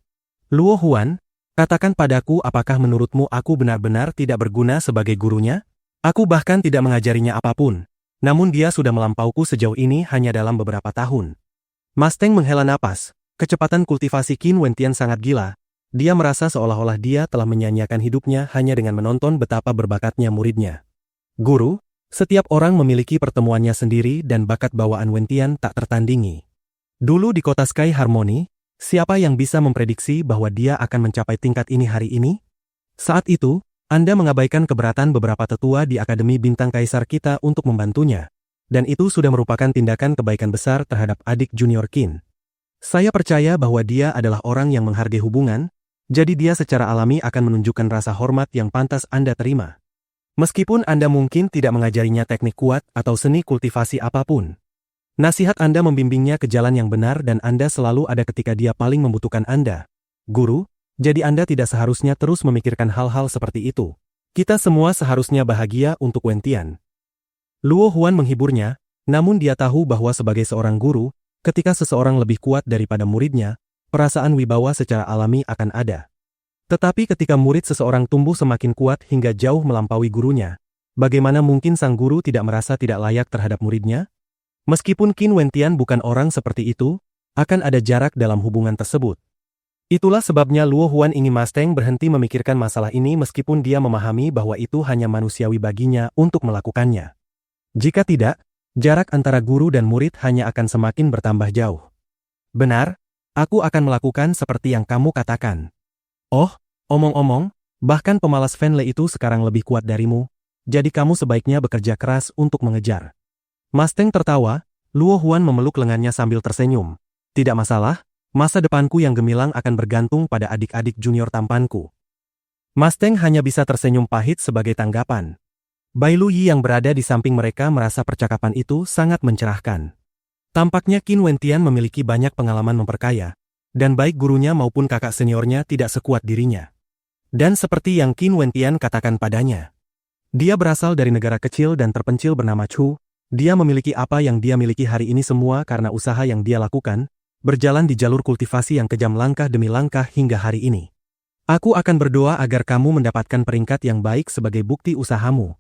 Luo Huan, katakan padaku apakah menurutmu aku benar-benar tidak berguna sebagai gurunya? Aku bahkan tidak mengajarinya apapun. Namun dia sudah melampauku sejauh ini hanya dalam beberapa tahun. Mustang menghela napas. Kecepatan kultivasi Qin Wentian sangat gila. Dia merasa seolah-olah dia telah menyanyiakan hidupnya hanya dengan menonton betapa berbakatnya muridnya. Guru, setiap orang memiliki pertemuannya sendiri dan bakat bawaan Wentian tak tertandingi. Dulu di kota Sky Harmony, siapa yang bisa memprediksi bahwa dia akan mencapai tingkat ini hari ini? Saat itu, Anda mengabaikan keberatan beberapa tetua di Akademi Bintang Kaisar kita untuk membantunya. Dan itu sudah merupakan tindakan kebaikan besar terhadap adik junior Qin. Saya percaya bahwa dia adalah orang yang menghargai hubungan, jadi dia secara alami akan menunjukkan rasa hormat yang pantas Anda terima. Meskipun Anda mungkin tidak mengajarinya teknik kuat atau seni kultivasi apapun. Nasihat Anda membimbingnya ke jalan yang benar dan Anda selalu ada ketika dia paling membutuhkan Anda. Guru, jadi Anda tidak seharusnya terus memikirkan hal-hal seperti itu. Kita semua seharusnya bahagia untuk Wentian. Luo Huan menghiburnya, namun dia tahu bahwa sebagai seorang guru, ketika seseorang lebih kuat daripada muridnya, perasaan wibawa secara alami akan ada. Tetapi ketika murid seseorang tumbuh semakin kuat hingga jauh melampaui gurunya, bagaimana mungkin sang guru tidak merasa tidak layak terhadap muridnya? Meskipun Qin Wentian bukan orang seperti itu, akan ada jarak dalam hubungan tersebut. Itulah sebabnya Luo Huan ingin Mustang berhenti memikirkan masalah ini meskipun dia memahami bahwa itu hanya manusiawi baginya untuk melakukannya. Jika tidak, jarak antara guru dan murid hanya akan semakin bertambah jauh. Benar, aku akan melakukan seperti yang kamu katakan. Oh, omong-omong, bahkan pemalas Fenley itu sekarang lebih kuat darimu, jadi kamu sebaiknya bekerja keras untuk mengejar. Mustang tertawa, Luo Huan memeluk lengannya sambil tersenyum. Tidak masalah, masa depanku yang gemilang akan bergantung pada adik-adik junior tampanku. Mustang hanya bisa tersenyum pahit sebagai tanggapan. Bai Lu Yi yang berada di samping mereka merasa percakapan itu sangat mencerahkan. Tampaknya Qin Wentian memiliki banyak pengalaman memperkaya, dan baik gurunya maupun kakak seniornya tidak sekuat dirinya. Dan seperti yang Qin Wentian katakan padanya, dia berasal dari negara kecil dan terpencil bernama Chu, dia memiliki apa yang dia miliki hari ini semua karena usaha yang dia lakukan, berjalan di jalur kultivasi yang kejam langkah demi langkah hingga hari ini. Aku akan berdoa agar kamu mendapatkan peringkat yang baik sebagai bukti usahamu.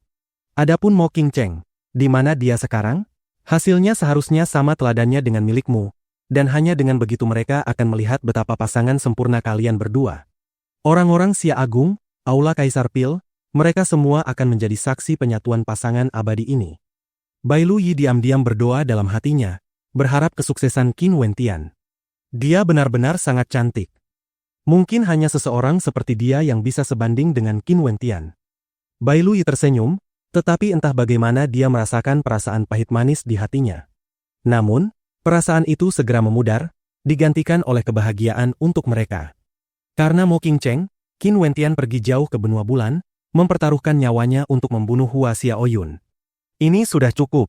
Adapun Mo Qingcheng, di mana dia sekarang? Hasilnya seharusnya sama teladannya dengan milikmu, dan hanya dengan begitu mereka akan melihat betapa pasangan sempurna kalian berdua. Orang-orang Xia Agung, Aula Kaisar Pil, mereka semua akan menjadi saksi penyatuan pasangan abadi ini. Bai Lu Yi diam-diam berdoa dalam hatinya, berharap kesuksesan Qin Wentian. Dia benar-benar sangat cantik. Mungkin hanya seseorang seperti dia yang bisa sebanding dengan Qin Wentian. Bai Lu Yi tersenyum, tetapi entah bagaimana dia merasakan perasaan pahit manis di hatinya. Namun, perasaan itu segera memudar, digantikan oleh kebahagiaan untuk mereka. Karena Mo Qingcheng, Qin Wentian pergi jauh ke benua bulan, mempertaruhkan nyawanya untuk membunuh Hua Xiaoyun. Ini sudah cukup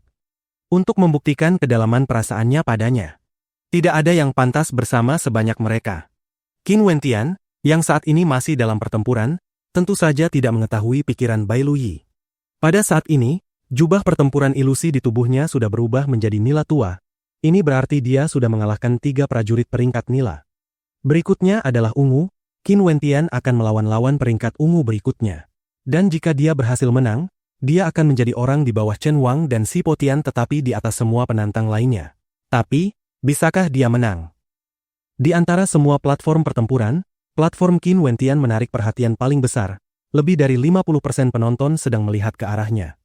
untuk membuktikan kedalaman perasaannya padanya. Tidak ada yang pantas bersama sebanyak mereka. Qin Wentian, yang saat ini masih dalam pertempuran, tentu saja tidak mengetahui pikiran Bai Lu Yi. Pada saat ini, jubah pertempuran ilusi di tubuhnya sudah berubah menjadi nila tua. Ini berarti dia sudah mengalahkan 3 prajurit peringkat nila. Berikutnya adalah ungu, Qin Wentian akan melawan lawan peringkat ungu berikutnya. Dan jika dia berhasil menang, dia akan menjadi orang di bawah Chen Wang dan Si Potian tetapi di atas semua penantang lainnya. Tapi, bisakah dia menang? Di antara semua platform pertempuran, platform Qin Wentian menarik perhatian paling besar. lebih dari 50% penonton sedang melihat ke arahnya.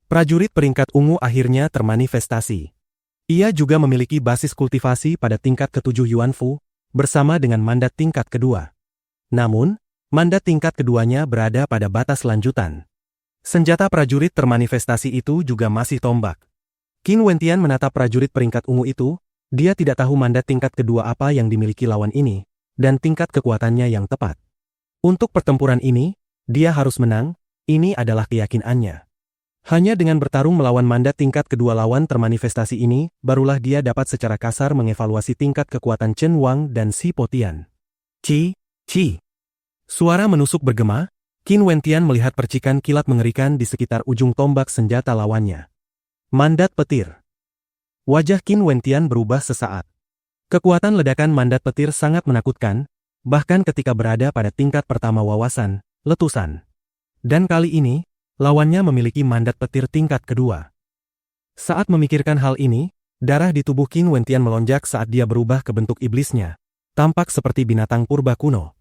Prajurit peringkat ungu akhirnya termanifestasi. Ia juga memiliki basis kultivasi pada tingkat ke-7 Yuanfu, bersama dengan mandat tingkat kedua. Namun, mandat tingkat keduanya berada pada batas lanjutan. Senjata prajurit termanifestasi itu juga masih tombak. Qin Wentian menatap prajurit peringkat ungu itu, dia tidak tahu mandat tingkat kedua apa yang dimiliki lawan ini, dan tingkat kekuatannya yang tepat. Untuk pertempuran ini, dia harus menang, ini adalah keyakinannya. Hanya dengan bertarung melawan mandat tingkat kedua lawan termanifestasi ini, barulah dia dapat secara kasar mengevaluasi tingkat kekuatan Chen Wang dan Si Potian. Ci. Suara menusuk bergema, Qin Wentian melihat percikan kilat mengerikan di sekitar ujung tombak senjata lawannya. Mandat petir. Wajah Qin Wentian berubah sesaat. Kekuatan ledakan mandat petir sangat menakutkan, bahkan ketika berada pada tingkat pertama wawasan, letusan. Dan kali ini, lawannya memiliki mandat petir tingkat kedua. Saat memikirkan hal ini, darah di tubuh Qin Wentian melonjak saat dia berubah ke bentuk iblisnya, tampak seperti binatang purba kuno.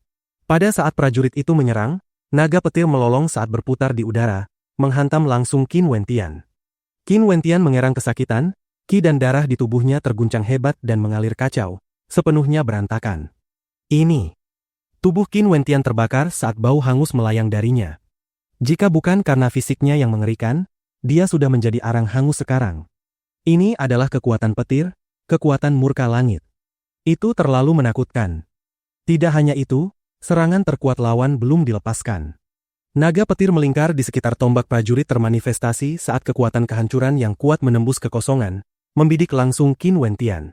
Pada saat prajurit itu menyerang, naga petir melolong saat berputar di udara, menghantam langsung Qin Wentian. Qin Wentian mengerang kesakitan, ki dan darah di tubuhnya terguncang hebat dan mengalir kacau, sepenuhnya berantakan. Ini. Tubuh Qin Wentian terbakar saat bau hangus melayang darinya. Jika bukan karena fisiknya yang mengerikan, dia sudah menjadi arang hangus sekarang. Ini adalah kekuatan petir, kekuatan murka langit. Itu terlalu menakutkan. Tidak hanya itu, serangan terkuat lawan belum dilepaskan. Naga petir melingkar di sekitar tombak prajurit termanifestasi saat kekuatan kehancuran yang kuat menembus kekosongan, membidik langsung Qin Wentian.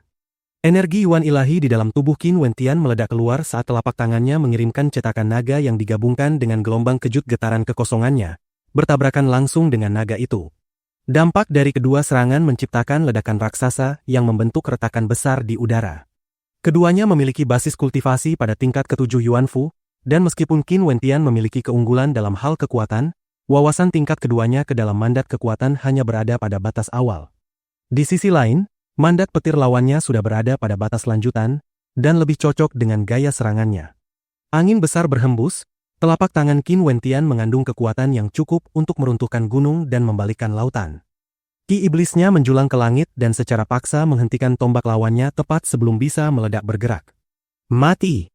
Energi Yuan ilahi di dalam tubuh Qin Wentian meledak keluar saat telapak tangannya mengirimkan cetakan naga yang digabungkan dengan gelombang kejut getaran kekosongannya, bertabrakan langsung dengan naga itu. Dampak dari kedua serangan menciptakan ledakan raksasa yang membentuk retakan besar di udara. Keduanya memiliki basis kultivasi pada tingkat ke-7 Yuanfu, dan meskipun Qin Wentian memiliki keunggulan dalam hal kekuatan, wawasan tingkat keduanya ke dalam mandat kekuatan hanya berada pada batas awal. Di sisi lain, mandat petir lawannya sudah berada pada batas lanjutan, dan lebih cocok dengan gaya serangannya. Angin besar berhembus, telapak tangan Qin Wentian mengandung kekuatan yang cukup untuk meruntuhkan gunung dan membalikkan lautan. Ki iblisnya menjulang ke langit dan secara paksa menghentikan tombak lawannya tepat sebelum bisa meledak bergerak. Mati!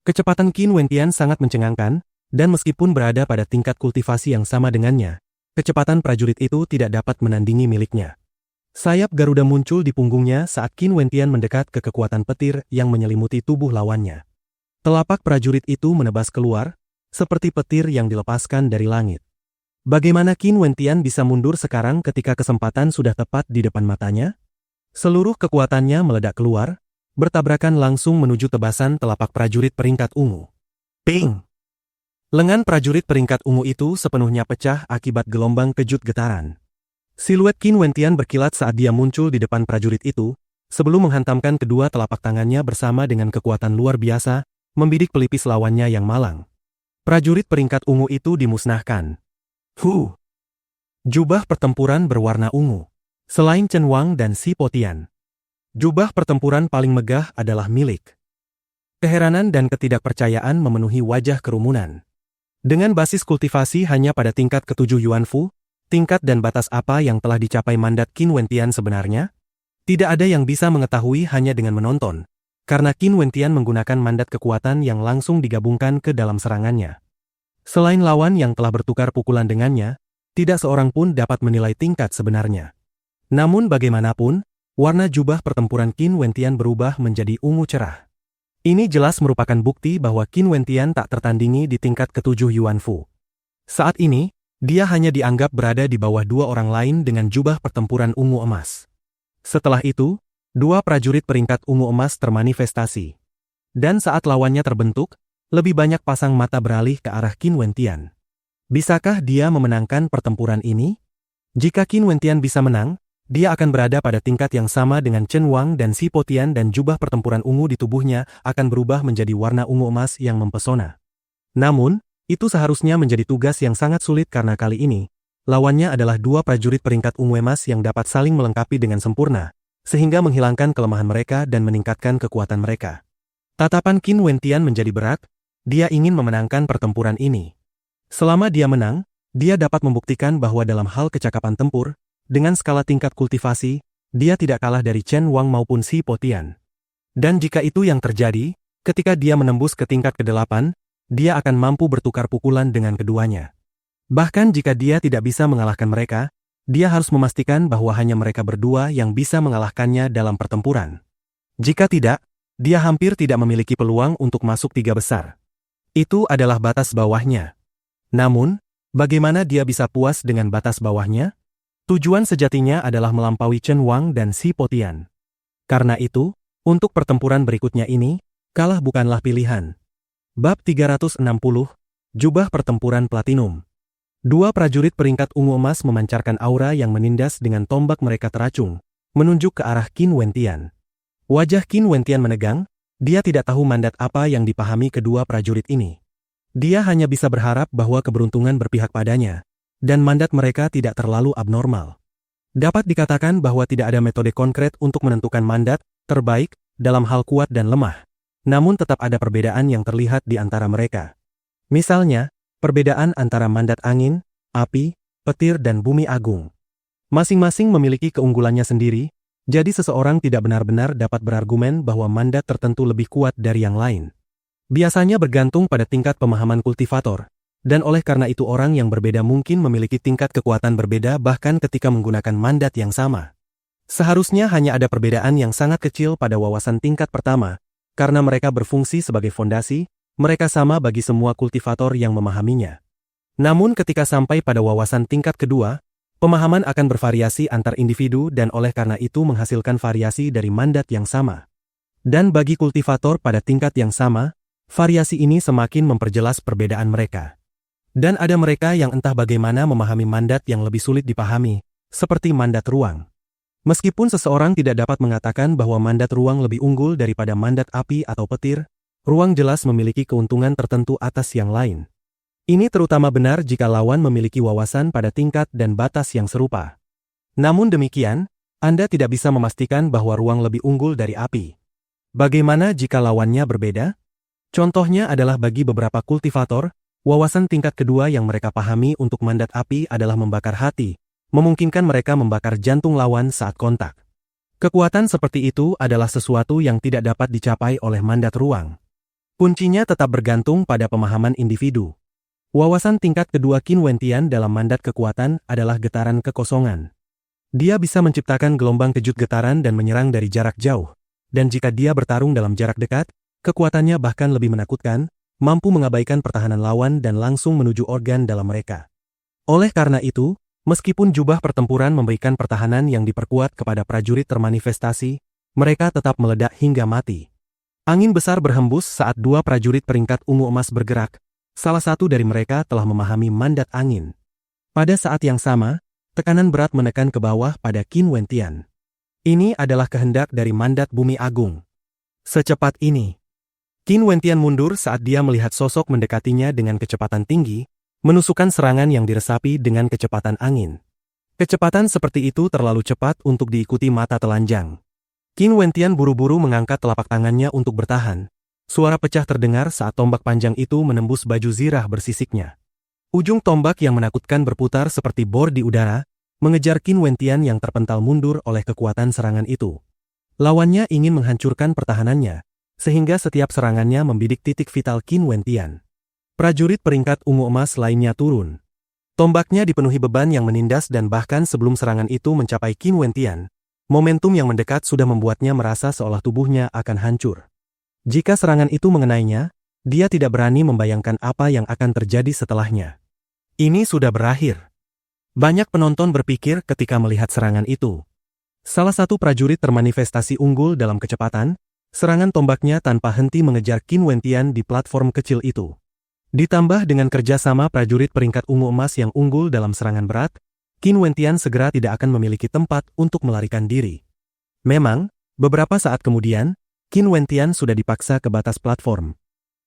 Kecepatan Qin Wentian sangat mencengangkan, dan meskipun berada pada tingkat kultivasi yang sama dengannya, kecepatan prajurit itu tidak dapat menandingi miliknya. Sayap Garuda muncul di punggungnya saat Qin Wentian mendekat ke kekuatan petir yang menyelimuti tubuh lawannya. Telapak prajurit itu menebas keluar, seperti petir yang dilepaskan dari langit. Bagaimana Qin Wentian bisa mundur sekarang ketika kesempatan sudah tepat di depan matanya? Seluruh kekuatannya meledak keluar, bertabrakan langsung menuju tebasan telapak prajurit peringkat ungu. Ping! Lengan prajurit peringkat ungu itu sepenuhnya pecah akibat gelombang kejut getaran. Siluet Qin Wentian berkilat saat dia muncul di depan prajurit itu, sebelum menghantamkan kedua telapak tangannya bersama dengan kekuatan luar biasa, membidik pelipis lawannya yang malang. Prajurit peringkat ungu itu dimusnahkan. Jubah pertempuran berwarna ungu. Selain Chen Wang dan Si Potian, jubah pertempuran paling megah adalah milik. Keheranan dan ketidakpercayaan memenuhi wajah kerumunan. Dengan basis kultivasi hanya pada tingkat ke-7 Yuanfu, tingkat dan batas apa yang telah dicapai mandat Qin Wentian sebenarnya? Tidak ada yang bisa mengetahui hanya dengan menonton, karena Qin Wentian menggunakan mandat kekuatan yang langsung digabungkan ke dalam serangannya. Selain lawan yang telah bertukar pukulan dengannya, tidak seorang pun dapat menilai tingkat sebenarnya. Namun bagaimanapun, warna jubah pertempuran Qin Wentian berubah menjadi ungu cerah. Ini jelas merupakan bukti bahwa Qin Wentian tak tertandingi di tingkat ke-7 Yuanfu. Saat ini, dia hanya dianggap berada di bawah dua orang lain dengan jubah pertempuran ungu emas. Setelah itu, dua prajurit peringkat ungu emas termanifestasi. Dan saat lawannya terbentuk, lebih banyak pasang mata beralih ke arah Qin Wentian. Bisakah dia memenangkan pertempuran ini? Jika Qin Wentian bisa menang, dia akan berada pada tingkat yang sama dengan Chen Wang dan Si Potian dan jubah pertempuran ungu di tubuhnya akan berubah menjadi warna ungu emas yang mempesona. Namun, itu seharusnya menjadi tugas yang sangat sulit karena kali ini, lawannya adalah dua prajurit peringkat ungu emas yang dapat saling melengkapi dengan sempurna, sehingga menghilangkan kelemahan mereka dan meningkatkan kekuatan mereka. Tatapan Qin Wentian menjadi berat, dia ingin memenangkan pertempuran ini. Selama dia menang, dia dapat membuktikan bahwa dalam hal kecakapan tempur, dengan skala tingkat kultivasi, dia tidak kalah dari Chen Wang maupun Si Potian. Dan jika itu yang terjadi, ketika dia menembus ke tingkat ke-8, dia akan mampu bertukar pukulan dengan keduanya. Bahkan jika dia tidak bisa mengalahkan mereka, dia harus memastikan bahwa hanya mereka berdua yang bisa mengalahkannya dalam pertempuran. Jika tidak, dia hampir tidak memiliki peluang untuk masuk 3 besar. Itu adalah batas bawahnya. Namun, bagaimana dia bisa puas dengan batas bawahnya? Tujuan sejatinya adalah melampaui Chen Wang dan Si Potian. Karena itu, untuk pertempuran berikutnya ini, kalah bukanlah pilihan. Bab 360, Jubah Pertempuran Platinum. Dua prajurit peringkat ungu emas memancarkan aura yang menindas dengan tombak mereka teracung, menunjuk ke arah Qin Wentian. Wajah Qin Wentian menegang, dia tidak tahu mandat apa yang dipahami kedua prajurit ini. Dia hanya bisa berharap bahwa keberuntungan berpihak padanya, dan mandat mereka tidak terlalu abnormal. Dapat dikatakan bahwa tidak ada metode konkret untuk menentukan mandat terbaik dalam hal kuat dan lemah, namun tetap ada perbedaan yang terlihat di antara mereka. Misalnya, perbedaan antara mandat angin, api, petir dan bumi agung. Masing-masing memiliki keunggulannya sendiri, jadi seseorang tidak benar-benar dapat berargumen bahwa mandat tertentu lebih kuat dari yang lain. Biasanya bergantung pada tingkat pemahaman kultivator, dan oleh karena itu orang yang berbeda mungkin memiliki tingkat kekuatan berbeda bahkan ketika menggunakan mandat yang sama. Seharusnya hanya ada perbedaan yang sangat kecil pada wawasan tingkat pertama, karena mereka berfungsi sebagai fondasi, mereka sama bagi semua kultivator yang memahaminya. Namun ketika sampai pada wawasan tingkat kedua, pemahaman akan bervariasi antar individu dan oleh karena itu menghasilkan variasi dari mandat yang sama. Dan bagi kultivator pada tingkat yang sama, variasi ini semakin memperjelas perbedaan mereka. Dan ada mereka yang entah bagaimana memahami mandat yang lebih sulit dipahami, seperti mandat ruang. Meskipun seseorang tidak dapat mengatakan bahwa mandat ruang lebih unggul daripada mandat api atau petir, ruang jelas memiliki keuntungan tertentu atas yang lain. Ini terutama benar jika lawan memiliki wawasan pada tingkat dan batas yang serupa. Namun demikian, Anda tidak bisa memastikan bahwa ruang lebih unggul dari api. Bagaimana jika lawannya berbeda? Contohnya adalah bagi beberapa kultivator, wawasan tingkat kedua yang mereka pahami untuk mandat api adalah membakar hati, memungkinkan mereka membakar jantung lawan saat kontak. Kekuatan seperti itu adalah sesuatu yang tidak dapat dicapai oleh mandat ruang. Kuncinya tetap bergantung pada pemahaman individu. Wawasan tingkat kedua Qin Wentian dalam mandat kekuatan adalah getaran kekosongan. Dia bisa menciptakan gelombang kejut getaran dan menyerang dari jarak jauh, dan jika dia bertarung dalam jarak dekat, kekuatannya bahkan lebih menakutkan, mampu mengabaikan pertahanan lawan dan langsung menuju organ dalam mereka. Oleh karena itu, meskipun jubah pertempuran memberikan pertahanan yang diperkuat kepada prajurit termanifestasi, mereka tetap meledak hingga mati. Angin besar berhembus saat dua prajurit peringkat ungu emas bergerak, salah satu dari mereka telah memahami mandat angin. Pada saat yang sama, tekanan berat menekan ke bawah pada Qin Wentian. Ini adalah kehendak dari mandat bumi agung. Secepat ini, Qin Wentian mundur saat dia melihat sosok mendekatinya dengan kecepatan tinggi, menusukkan serangan yang diresapi dengan kecepatan angin. Kecepatan seperti itu terlalu cepat untuk diikuti mata telanjang. Qin Wentian buru-buru mengangkat telapak tangannya untuk bertahan. Suara pecah terdengar saat tombak panjang itu menembus baju zirah bersisiknya. Ujung tombak yang menakutkan berputar seperti bor di udara, mengejar Qin Wentian yang terpental mundur oleh kekuatan serangan itu. Lawannya ingin menghancurkan pertahanannya, sehingga setiap serangannya membidik titik vital Qin Wentian. Prajurit peringkat ungu emas lainnya turun. Tombaknya dipenuhi beban yang menindas dan bahkan sebelum serangan itu mencapai Qin Wentian, momentum yang mendekat sudah membuatnya merasa seolah tubuhnya akan hancur. Jika serangan itu mengenainya, dia tidak berani membayangkan apa yang akan terjadi setelahnya. Ini sudah berakhir. Banyak penonton berpikir ketika melihat serangan itu. Salah satu prajurit termanifestasi unggul dalam kecepatan, serangan tombaknya tanpa henti mengejar Qin Wentian di platform kecil itu. Ditambah dengan kerjasama prajurit peringkat ungu emas yang unggul dalam serangan berat, Qin Wentian segera tidak akan memiliki tempat untuk melarikan diri. Memang, beberapa saat kemudian, Qin Wentian sudah dipaksa ke batas platform.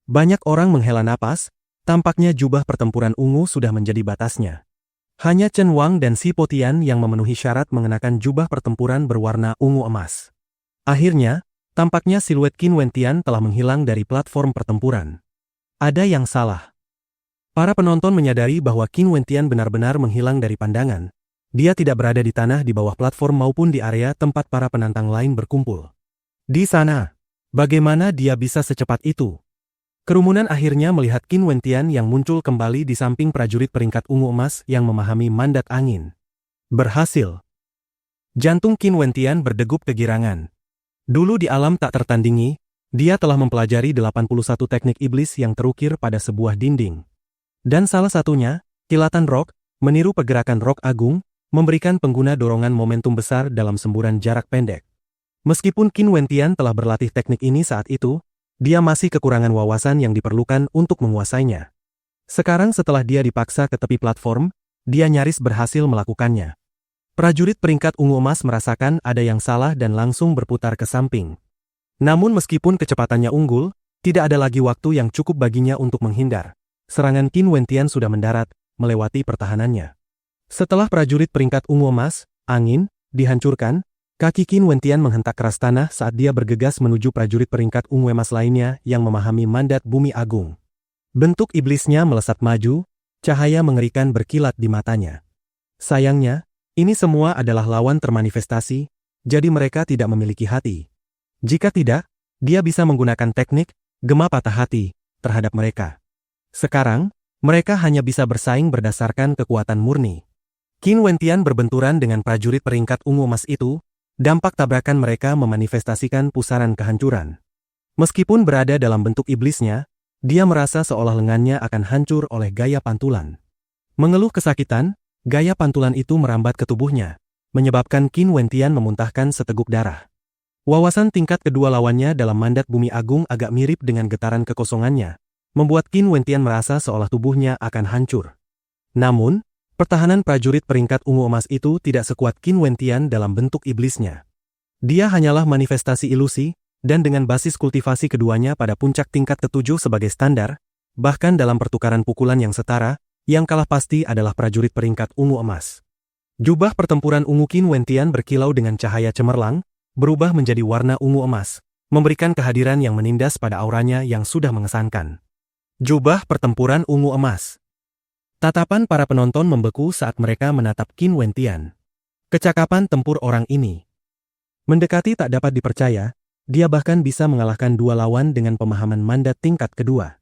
Banyak orang menghela napas, tampaknya jubah pertempuran ungu sudah menjadi batasnya. Hanya Chen Wang dan Si Potian yang memenuhi syarat mengenakan jubah pertempuran berwarna ungu emas. Akhirnya, tampaknya siluet Qin Wentian telah menghilang dari platform pertempuran. Ada yang salah. Para penonton menyadari bahwa Qin Wentian benar-benar menghilang dari pandangan. Dia tidak berada di tanah di bawah platform maupun di area tempat para penantang lain berkumpul. Di sana, bagaimana dia bisa secepat itu? Kerumunan akhirnya melihat Qin Wentian yang muncul kembali di samping prajurit peringkat ungu emas yang memahami mandat angin. Berhasil. Jantung Qin Wentian berdegup kegirangan. Dulu di alam tak tertandingi, dia telah mempelajari 81 teknik iblis yang terukir pada sebuah dinding. Dan salah satunya, kilatan rock, meniru pergerakan rock agung, memberikan pengguna dorongan momentum besar dalam semburan jarak pendek. Meskipun Qin Wentian telah berlatih teknik ini saat itu, dia masih kekurangan wawasan yang diperlukan untuk menguasainya. Sekarang setelah dia dipaksa ke tepi platform, dia nyaris berhasil melakukannya. Prajurit peringkat ungu emas merasakan ada yang salah dan langsung berputar ke samping. Namun meskipun kecepatannya unggul, tidak ada lagi waktu yang cukup baginya untuk menghindar. Serangan Qin Wentian sudah mendarat, melewati pertahanannya. Setelah prajurit peringkat ungu emas, angin, dihancurkan, kaki Qin Wentian menghentak keras tanah saat dia bergegas menuju prajurit peringkat ungu emas lainnya yang memahami mandat bumi agung. Bentuk iblisnya melesat maju, cahaya mengerikan berkilat di matanya. Sayangnya, ini semua adalah lawan termanifestasi, jadi mereka tidak memiliki hati. Jika tidak, dia bisa menggunakan teknik gema patah hati terhadap mereka. Sekarang, mereka hanya bisa bersaing berdasarkan kekuatan murni. Qin Wentian berbenturan dengan prajurit peringkat ungu emas itu. Dampak tabrakan mereka memanifestasikan pusaran kehancuran. Meskipun berada dalam bentuk iblisnya, dia merasa seolah lengannya akan hancur oleh gaya pantulan. Mengeluh kesakitan, gaya pantulan itu merambat ke tubuhnya, menyebabkan Qin Wentian memuntahkan seteguk darah. Wawasan tingkat kedua lawannya dalam mandat bumi agung agak mirip dengan getaran kekosongannya, membuat Qin Wentian merasa seolah tubuhnya akan hancur. Namun, pertahanan prajurit peringkat ungu emas itu tidak sekuat Qin Wentian dalam bentuk iblisnya. Dia hanyalah manifestasi ilusi, dan dengan basis kultivasi keduanya pada puncak tingkat ketujuh sebagai standar, bahkan dalam pertukaran pukulan yang setara, yang kalah pasti adalah prajurit peringkat ungu emas. Jubah pertempuran ungu Qin Wentian berkilau dengan cahaya cemerlang, berubah menjadi warna ungu emas, memberikan kehadiran yang menindas pada auranya yang sudah mengesankan. Jubah pertempuran ungu emas. Tatapan para penonton membeku saat mereka menatap Qin Wentian. Kecakapan tempur orang ini mendekati tak dapat dipercaya, dia bahkan bisa mengalahkan dua lawan dengan pemahaman mandat tingkat kedua.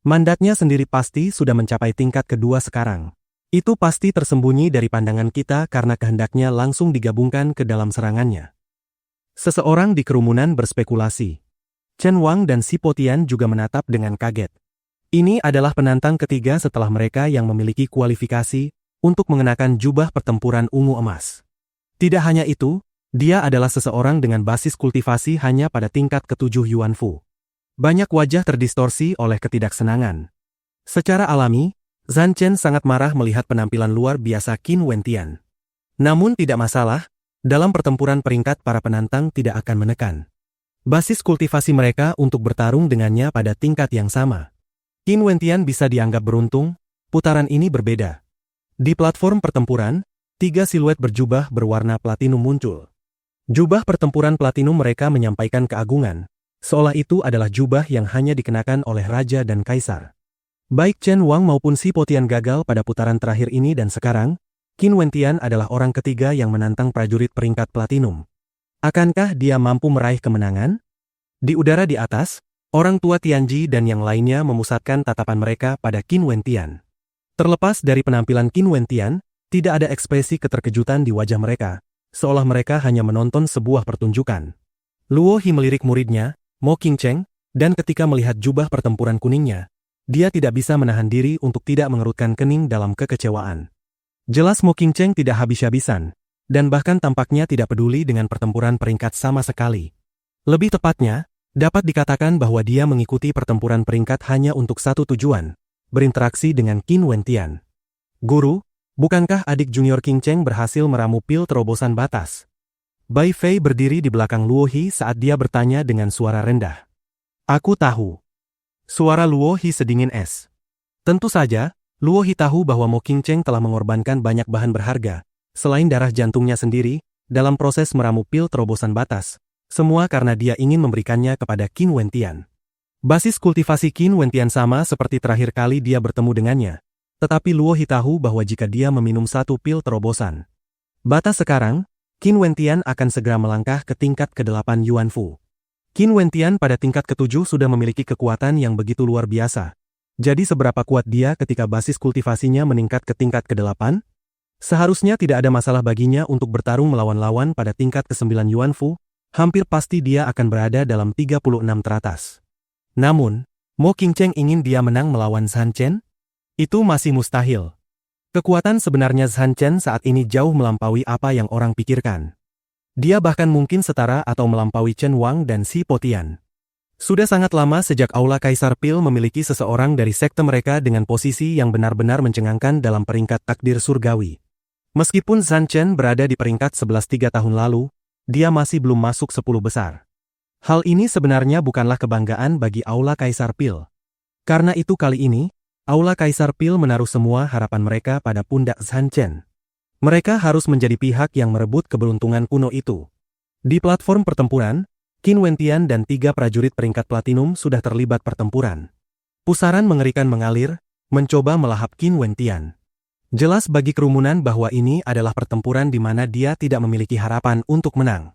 Mandatnya sendiri pasti sudah mencapai tingkat kedua sekarang. Itu pasti tersembunyi dari pandangan kita karena kehendaknya langsung digabungkan ke dalam serangannya. Seseorang di kerumunan berspekulasi. Chen Wang dan Si Potian juga menatap dengan kaget. Ini adalah penantang ketiga setelah mereka yang memiliki kualifikasi untuk mengenakan jubah pertempuran ungu emas. Tidak hanya itu, dia adalah seseorang dengan basis kultivasi hanya pada tingkat ketujuh Yuanfu. Banyak wajah terdistorsi oleh ketidaksenangan. Secara alami, Zhan Chen sangat marah melihat penampilan luar biasa Qin Wentian. Namun tidak masalah, dalam pertempuran peringkat para penantang tidak akan menekan. Basis kultivasi mereka untuk bertarung dengannya pada tingkat yang sama. Qin Wentian bisa dianggap beruntung, putaran ini berbeda. Di platform pertempuran, tiga siluet berjubah berwarna platinum muncul. Jubah pertempuran platinum mereka menyampaikan keagungan, seolah itu adalah jubah yang hanya dikenakan oleh raja dan kaisar. Baik Chen Wang maupun Si Potian gagal pada putaran terakhir ini dan sekarang, Qin Wentian adalah orang ketiga yang menantang prajurit peringkat platinum. Akankah dia mampu meraih kemenangan? Di udara di atas, orang tua Tianji dan yang lainnya memusatkan tatapan mereka pada Qin Wentian. Terlepas dari penampilan Qin Wentian, tidak ada ekspresi keterkejutan di wajah mereka, seolah mereka hanya menonton sebuah pertunjukan. Luo He melirik muridnya, Mo Qingcheng, dan ketika melihat jubah pertempuran kuningnya, dia tidak bisa menahan diri untuk tidak mengerutkan kening dalam kekecewaan. Jelas Mo Qingcheng tidak habis-habisan, dan bahkan tampaknya tidak peduli dengan pertempuran peringkat sama sekali. Lebih tepatnya, dapat dikatakan bahwa dia mengikuti pertempuran peringkat hanya untuk satu tujuan, berinteraksi dengan Qin Wentian. Guru, bukankah adik junior Qingcheng berhasil meramu pil terobosan batas? Bai Fei berdiri di belakang Luo He saat dia bertanya dengan suara rendah. Aku tahu. Suara Luo He sedingin es. Tentu saja, Luo He tahu bahwa Mo Qingcheng telah mengorbankan banyak bahan berharga, selain darah jantungnya sendiri, dalam proses meramu pil terobosan batas. Semua karena dia ingin memberikannya kepada Qin Wentian. Basis kultivasi Qin Wentian sama seperti terakhir kali dia bertemu dengannya. Tetapi Luo He tahu bahwa jika dia meminum satu pil terobosan batas sekarang, Qin Wentian akan segera melangkah ke tingkat ke-8 Yuanfu. Qin Wentian pada tingkat ke-7 sudah memiliki kekuatan yang begitu luar biasa. Jadi seberapa kuat dia ketika basis kultivasinya meningkat ke tingkat ke-8? Seharusnya tidak ada masalah baginya untuk bertarung melawan lawan pada tingkat ke-9 Yuanfu, hampir pasti dia akan berada dalam 36 teratas. Namun, Mo Qingcheng ingin dia menang melawan Zhan Chen? Itu masih mustahil. Kekuatan sebenarnya Zhan Chen saat ini jauh melampaui apa yang orang pikirkan. Dia bahkan mungkin setara atau melampaui Chen Wang dan Si Potian. Sudah sangat lama sejak Aula Kaisar Pil memiliki seseorang dari sekte mereka dengan posisi yang benar-benar mencengangkan dalam peringkat takdir surgawi. Meskipun Zhan Chen berada di peringkat 11 3 tahun lalu, dia masih belum masuk 10 besar. Hal ini sebenarnya bukanlah kebanggaan bagi Aula Kaisar Pil. Karena itu kali ini, Aula Kaisar Pil menaruh semua harapan mereka pada pundak Zhan Chen. Mereka harus menjadi pihak yang merebut keberuntungan kuno itu. Di platform pertempuran, Qin Wentian dan 3 prajurit peringkat platinum sudah terlibat pertempuran. Pusaran mengerikan mengalir, mencoba melahap Qin Wentian. Jelas bagi kerumunan bahwa ini adalah pertempuran di mana dia tidak memiliki harapan untuk menang.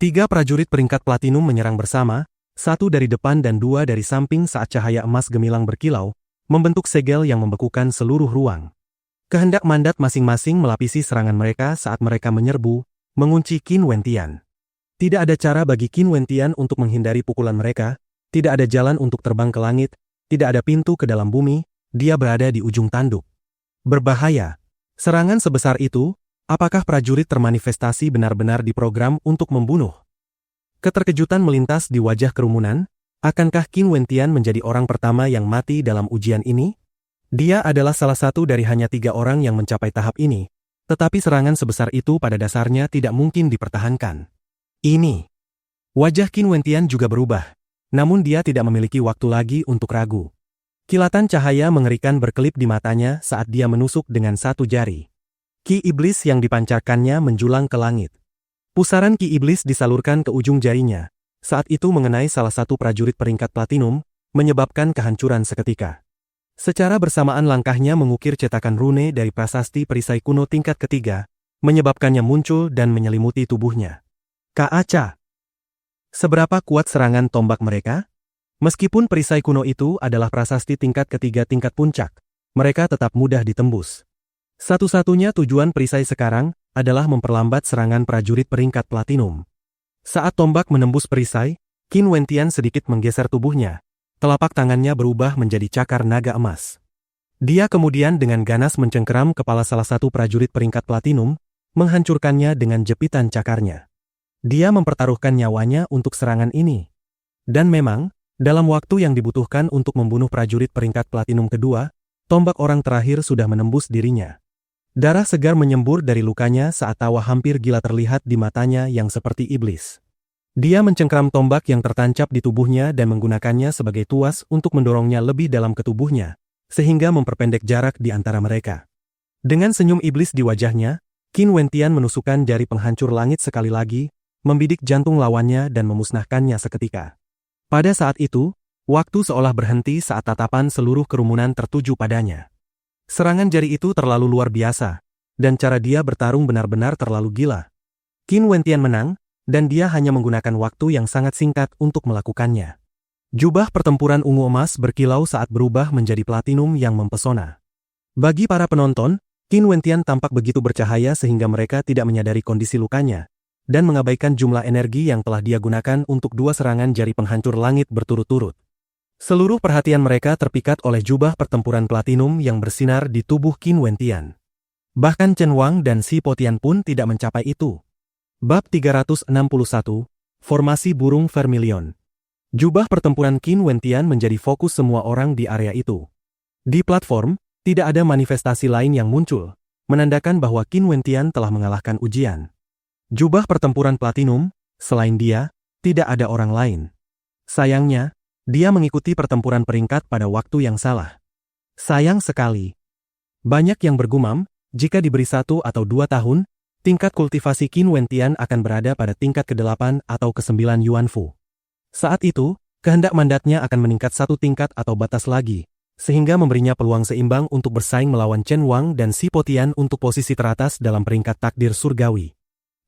3 prajurit peringkat platinum menyerang bersama, 1 dari depan dan 2 dari samping saat cahaya emas gemilang berkilau, membentuk segel yang membekukan seluruh ruang. Kehendak mandat masing-masing melapisi serangan mereka saat mereka menyerbu, mengunci Qin Wentian. Tidak ada cara bagi Qin Wentian untuk menghindari pukulan mereka, tidak ada jalan untuk terbang ke langit, tidak ada pintu ke dalam bumi, dia berada di ujung tanduk. Berbahaya. Serangan sebesar itu, apakah prajurit termanifestasi benar-benar diprogram untuk membunuh? Keterkejutan melintas di wajah kerumunan, akankah Qin Wentian menjadi orang pertama yang mati dalam ujian ini? Dia adalah salah satu dari hanya 3 orang yang mencapai tahap ini, tetapi serangan sebesar itu pada dasarnya tidak mungkin dipertahankan. Ini. Wajah Qin Wentian juga berubah, namun dia tidak memiliki waktu lagi untuk ragu. Kilatan cahaya mengerikan berkelip di matanya saat dia menusuk dengan 1 jari. Ki iblis yang dipancarkannya menjulang ke langit. Pusaran ki iblis disalurkan ke ujung jarinya, saat itu mengenai salah satu prajurit peringkat platinum, menyebabkan kehancuran seketika. Secara bersamaan langkahnya mengukir cetakan rune dari prasasti perisai kuno tingkat ketiga, menyebabkannya muncul dan menyelimuti tubuhnya. Kaaca. Seberapa kuat serangan tombak mereka? Meskipun perisai kuno itu adalah prasasti tingkat ketiga tingkat puncak, mereka tetap mudah ditembus. Satu-satunya tujuan perisai sekarang adalah memperlambat serangan prajurit peringkat platinum. Saat tombak menembus perisai, Qin Wentian sedikit menggeser tubuhnya. Telapak tangannya berubah menjadi cakar naga emas. Dia kemudian dengan ganas mencengkeram kepala salah satu prajurit peringkat platinum, menghancurkannya dengan jepitan cakarnya. Dia mempertaruhkan nyawanya untuk serangan ini. Dan memang, dalam waktu yang dibutuhkan untuk membunuh prajurit peringkat platinum kedua, tombak orang terakhir sudah menembus dirinya. Darah segar menyembur dari lukanya saat tawa hampir gila terlihat di matanya yang seperti iblis. Dia mencengkeram tombak yang tertancap di tubuhnya dan menggunakannya sebagai tuas untuk mendorongnya lebih dalam ke tubuhnya, sehingga memperpendek jarak di antara mereka. Dengan senyum iblis di wajahnya, Qin Wentian menusukkan jari penghancur langit sekali lagi, membidik jantung lawannya dan memusnahkannya seketika. Pada saat itu, waktu seolah berhenti saat tatapan seluruh kerumunan tertuju padanya. Serangan jari itu terlalu luar biasa, dan cara dia bertarung benar-benar terlalu gila. Qin Wentian menang, dan dia hanya menggunakan waktu yang sangat singkat untuk melakukannya. Jubah pertempuran ungu emas berkilau saat berubah menjadi platinum yang mempesona. Bagi para penonton, Qin Wentian tampak begitu bercahaya sehingga mereka tidak menyadari kondisi lukanya, dan mengabaikan jumlah energi yang telah dia gunakan untuk 2 serangan jari penghancur langit berturut-turut. Seluruh perhatian mereka terpikat oleh jubah pertempuran platinum yang bersinar di tubuh Qin Wentian. Bahkan Chen Wang dan Si Potian pun tidak mencapai itu. Bab 361, Formasi Burung Vermilion. Jubah pertempuran Qin Wentian menjadi fokus semua orang di area itu. Di platform, tidak ada manifestasi lain yang muncul, menandakan bahwa Qin Wentian telah mengalahkan ujian. Jubah pertempuran platinum, selain dia, tidak ada orang lain. Sayangnya, dia mengikuti pertempuran peringkat pada waktu yang salah. Sayang sekali. Banyak yang bergumam, jika diberi 1 atau 2 tahun, tingkat kultivasi Qin Wentian akan berada pada tingkat ke-8 atau ke-9 Yuanfu. Saat itu, kehendak mandatnya akan meningkat satu tingkat atau batas lagi, sehingga memberinya peluang seimbang untuk bersaing melawan Chen Wang dan Si Potian untuk posisi teratas dalam peringkat takdir surgawi.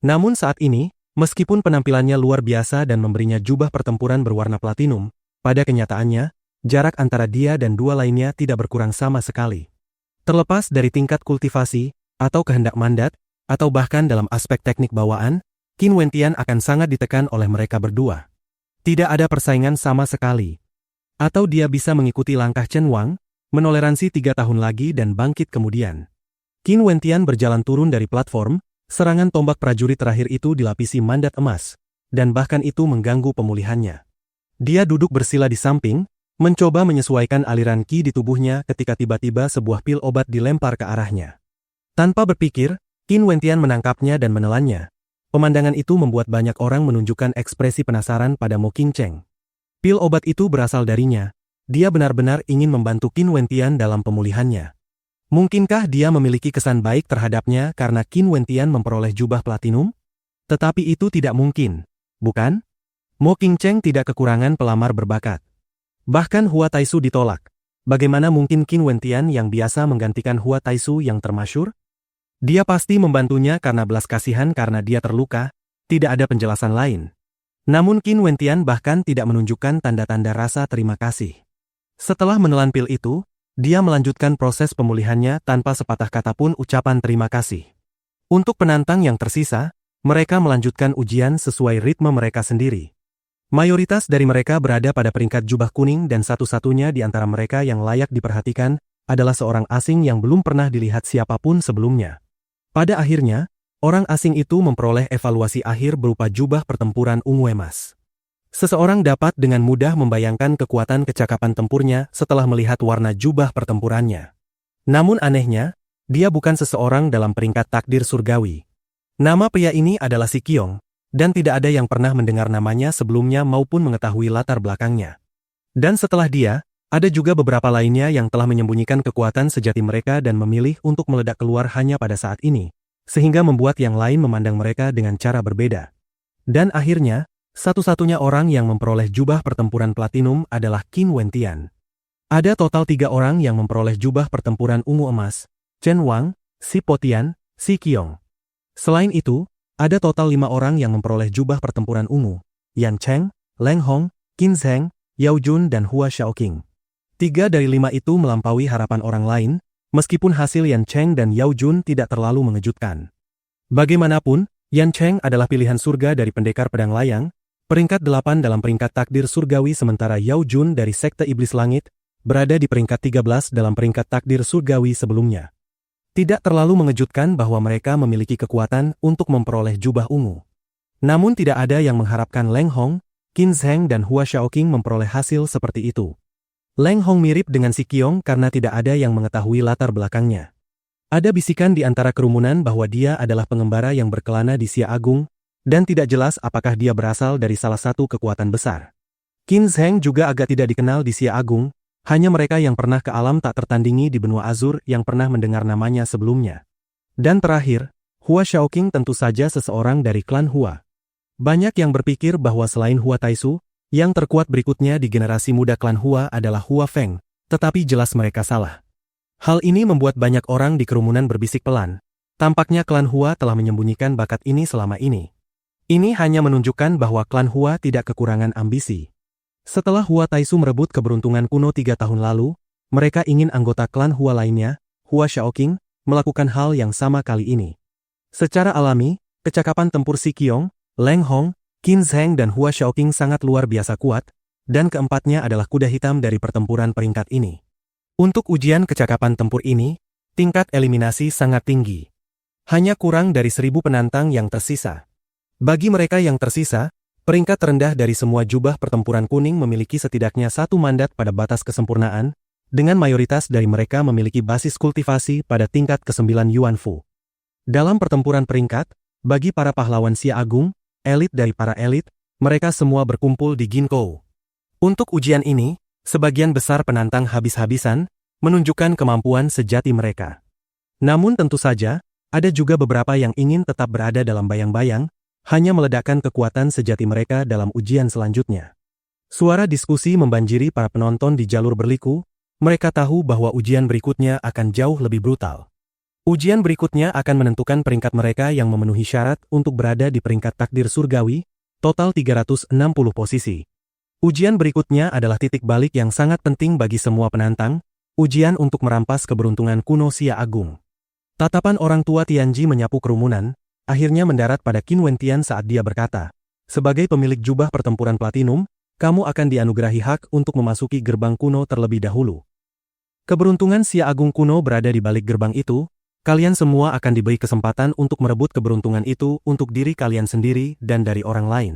Namun saat ini, meskipun penampilannya luar biasa dan memberinya jubah pertempuran berwarna platinum, pada kenyataannya, jarak antara dia dan dua lainnya tidak berkurang sama sekali. Terlepas dari tingkat kultivasi, atau kehendak mandat, atau bahkan dalam aspek teknik bawaan, Qin Wentian akan sangat ditekan oleh mereka berdua. Tidak ada persaingan sama sekali. Atau dia bisa mengikuti langkah Chen Wang, menoleransi 3 tahun lagi dan bangkit kemudian. Qin Wentian berjalan turun dari platform, serangan tombak prajurit terakhir itu dilapisi mandat emas, dan bahkan itu mengganggu pemulihannya. Dia duduk bersila di samping, mencoba menyesuaikan aliran qi di tubuhnya ketika tiba-tiba sebuah pil obat dilempar ke arahnya. Tanpa berpikir, Qin Wentian menangkapnya dan menelannya. Pemandangan itu membuat banyak orang menunjukkan ekspresi penasaran pada Mo Qingcheng. Pil obat itu berasal darinya. Dia benar-benar ingin membantu Qin Wentian dalam pemulihannya. Mungkinkah dia memiliki kesan baik terhadapnya karena Qin Wentian memperoleh jubah platinum? Tetapi itu tidak mungkin, bukan? Mo Qingcheng tidak kekurangan pelamar berbakat. Bahkan Hua Taisu ditolak. Bagaimana mungkin Qin Wentian yang biasa menggantikan Hua Taisu yang termasyhur? Dia pasti membantunya karena belas kasihan karena dia terluka, tidak ada penjelasan lain. Namun Qin Wentian bahkan tidak menunjukkan tanda-tanda rasa terima kasih. Setelah menelan pil itu, dia melanjutkan proses pemulihannya tanpa sepatah kata pun ucapan terima kasih. Untuk penantang yang tersisa, mereka melanjutkan ujian sesuai ritme mereka sendiri. Mayoritas dari mereka berada pada peringkat jubah kuning dan satu-satunya di antara mereka yang layak diperhatikan adalah seorang asing yang belum pernah dilihat siapapun sebelumnya. Pada akhirnya, orang asing itu memperoleh evaluasi akhir berupa jubah pertempuran ungu emas. Seseorang dapat dengan mudah membayangkan kekuatan kecakapan tempurnya setelah melihat warna jubah pertempurannya. Namun anehnya, dia bukan seseorang dalam peringkat takdir surgawi. Nama pria ini adalah Si Qiong, dan tidak ada yang pernah mendengar namanya sebelumnya maupun mengetahui latar belakangnya. Dan setelah dia, ada juga beberapa lainnya yang telah menyembunyikan kekuatan sejati mereka dan memilih untuk meledak keluar hanya pada saat ini, sehingga membuat yang lain memandang mereka dengan cara berbeda. Dan akhirnya, satu-satunya orang yang memperoleh jubah pertempuran platinum adalah Qin Wentian. Ada total 3 orang yang memperoleh jubah pertempuran ungu emas, Chen Wang, Si Potian, Si Qiong. Selain itu, ada total 5 orang yang memperoleh jubah pertempuran ungu, Yan Cheng, Leng Hong, Qin Zheng, Yao Jun dan Hua Xiaoqing. 3 dari 5 itu melampaui harapan orang lain, meskipun hasil Yan Cheng dan Yao Jun tidak terlalu mengejutkan. Bagaimanapun, Yan Cheng adalah pilihan surga dari pendekar pedang layang, peringkat 8 dalam peringkat takdir surgawi sementara Yao Jun dari Sekte Iblis Langit, berada di peringkat 13 dalam peringkat takdir surgawi sebelumnya. Tidak terlalu mengejutkan bahwa mereka memiliki kekuatan untuk memperoleh jubah ungu. Namun tidak ada yang mengharapkan Leng Hong, Qin Zheng dan Hua Xiaoqing memperoleh hasil seperti itu. Leng Hong mirip dengan Si Qiong karena tidak ada yang mengetahui latar belakangnya. Ada bisikan di antara kerumunan bahwa dia adalah pengembara yang berkelana di Xia Agung, dan tidak jelas apakah dia berasal dari salah satu kekuatan besar. Qin Zheng juga agak tidak dikenal di Xia Agung, hanya mereka yang pernah ke alam tak tertandingi di benua Azur yang pernah mendengar namanya sebelumnya. Dan terakhir, Hua Xiaoqing tentu saja seseorang dari klan Hua. Banyak yang berpikir bahwa selain Hua Taisu, yang terkuat berikutnya di generasi muda klan Hua adalah Hua Feng, tetapi jelas mereka salah. Hal ini membuat banyak orang di kerumunan berbisik pelan. Tampaknya klan Hua telah menyembunyikan bakat ini selama ini. Ini hanya menunjukkan bahwa klan Hua tidak kekurangan ambisi. Setelah Hua Taisu merebut keberuntungan kuno 3 tahun lalu, mereka ingin anggota klan Hua lainnya, Hua Xiaoqing, melakukan hal yang sama kali ini. Secara alami, kecakapan tempur Si Qiong, Leng Hong, Qin Zheng dan Hua Xiaoqing sangat luar biasa kuat, dan keempatnya adalah kuda hitam dari pertempuran peringkat ini. Untuk ujian kecakapan tempur ini, tingkat eliminasi sangat tinggi. Hanya kurang dari 1.000 penantang yang tersisa. Bagi mereka yang tersisa, peringkat terendah dari semua jubah pertempuran kuning memiliki setidaknya 1 mandat pada batas kesempurnaan, dengan mayoritas dari mereka memiliki basis kultivasi pada tingkat ke-9 Yuan Fu. Dalam pertempuran peringkat, bagi para pahlawan Xia Agung, elit dari para elit, mereka semua berkumpul di Ginkgo. Untuk ujian ini, sebagian besar penantang habis-habisan, menunjukkan kemampuan sejati mereka. Namun tentu saja, ada juga beberapa yang ingin tetap berada dalam bayang-bayang, hanya meledakkan kekuatan sejati mereka dalam ujian selanjutnya. Suara diskusi membanjiri para penonton di jalur berliku, mereka tahu bahwa ujian berikutnya akan jauh lebih brutal. Ujian berikutnya akan menentukan peringkat mereka yang memenuhi syarat untuk berada di peringkat takdir surgawi, total 360 posisi. Ujian berikutnya adalah titik balik yang sangat penting bagi semua penantang, ujian untuk merampas keberuntungan kuno Xia Agung. Tatapan orang tua Tianji menyapu kerumunan, akhirnya mendarat pada Qin Wentian saat dia berkata, "Sebagai pemilik jubah pertempuran platinum, kamu akan dianugerahi hak untuk memasuki gerbang kuno terlebih dahulu." Keberuntungan Xia Agung kuno berada di balik gerbang itu, kalian semua akan diberi kesempatan untuk merebut keberuntungan itu untuk diri kalian sendiri dan dari orang lain.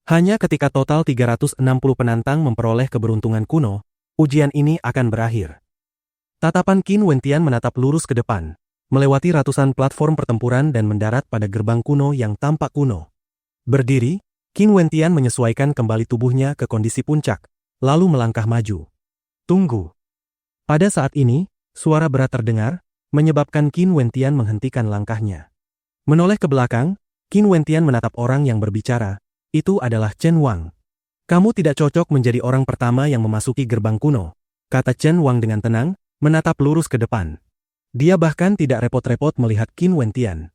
Hanya ketika total 360 penantang memperoleh keberuntungan kuno, ujian ini akan berakhir. Tatapan Qin Wentian menatap lurus ke depan, melewati ratusan platform pertempuran dan mendarat pada gerbang kuno yang tampak kuno. Berdiri, Qin Wentian menyesuaikan kembali tubuhnya ke kondisi puncak, lalu melangkah maju. Tunggu. Pada saat ini, suara berat terdengar, menyebabkan Qin Wentian menghentikan langkahnya. Menoleh ke belakang, Qin Wentian menatap orang yang berbicara. Itu adalah Chen Wang. "Kamu tidak cocok menjadi orang pertama yang memasuki gerbang kuno," kata Chen Wang dengan tenang, menatap lurus ke depan. Dia bahkan tidak repot-repot melihat Qin Wentian.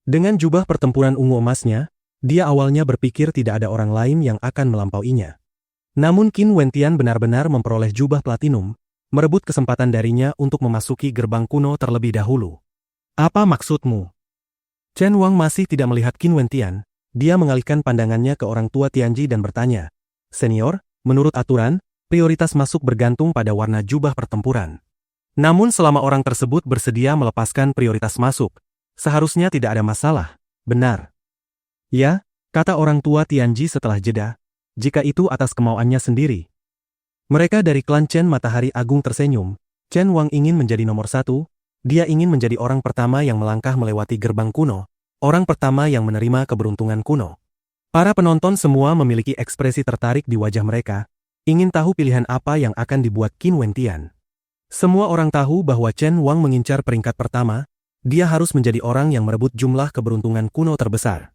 Dengan jubah pertempuran ungu emasnya, dia awalnya berpikir tidak ada orang lain yang akan melampauinya. Namun Qin Wentian benar-benar memperoleh jubah platinum, merebut kesempatan darinya untuk memasuki gerbang kuno terlebih dahulu. "Apa maksudmu?" Chen Wang masih tidak melihat Qin Wentian. Dia mengalihkan pandangannya ke orang tua Tianji dan bertanya, "Senior, menurut aturan, prioritas masuk bergantung pada warna jubah pertempuran. Namun selama orang tersebut bersedia melepaskan prioritas masuk, seharusnya tidak ada masalah, benar?" "Ya," kata orang tua Tianji setelah jeda, "jika itu atas kemauannya sendiri." Mereka dari klan Chen Matahari Agung tersenyum. Chen Wang ingin menjadi nomor satu, dia ingin menjadi orang pertama yang melangkah melewati gerbang kuno, orang pertama yang menerima keberuntungan kuno. Para penonton semua memiliki ekspresi tertarik di wajah mereka, ingin tahu pilihan apa yang akan dibuat Qin Wentian. Semua orang tahu bahwa Chen Wang mengincar peringkat pertama, dia harus menjadi orang yang merebut jumlah keberuntungan kuno terbesar.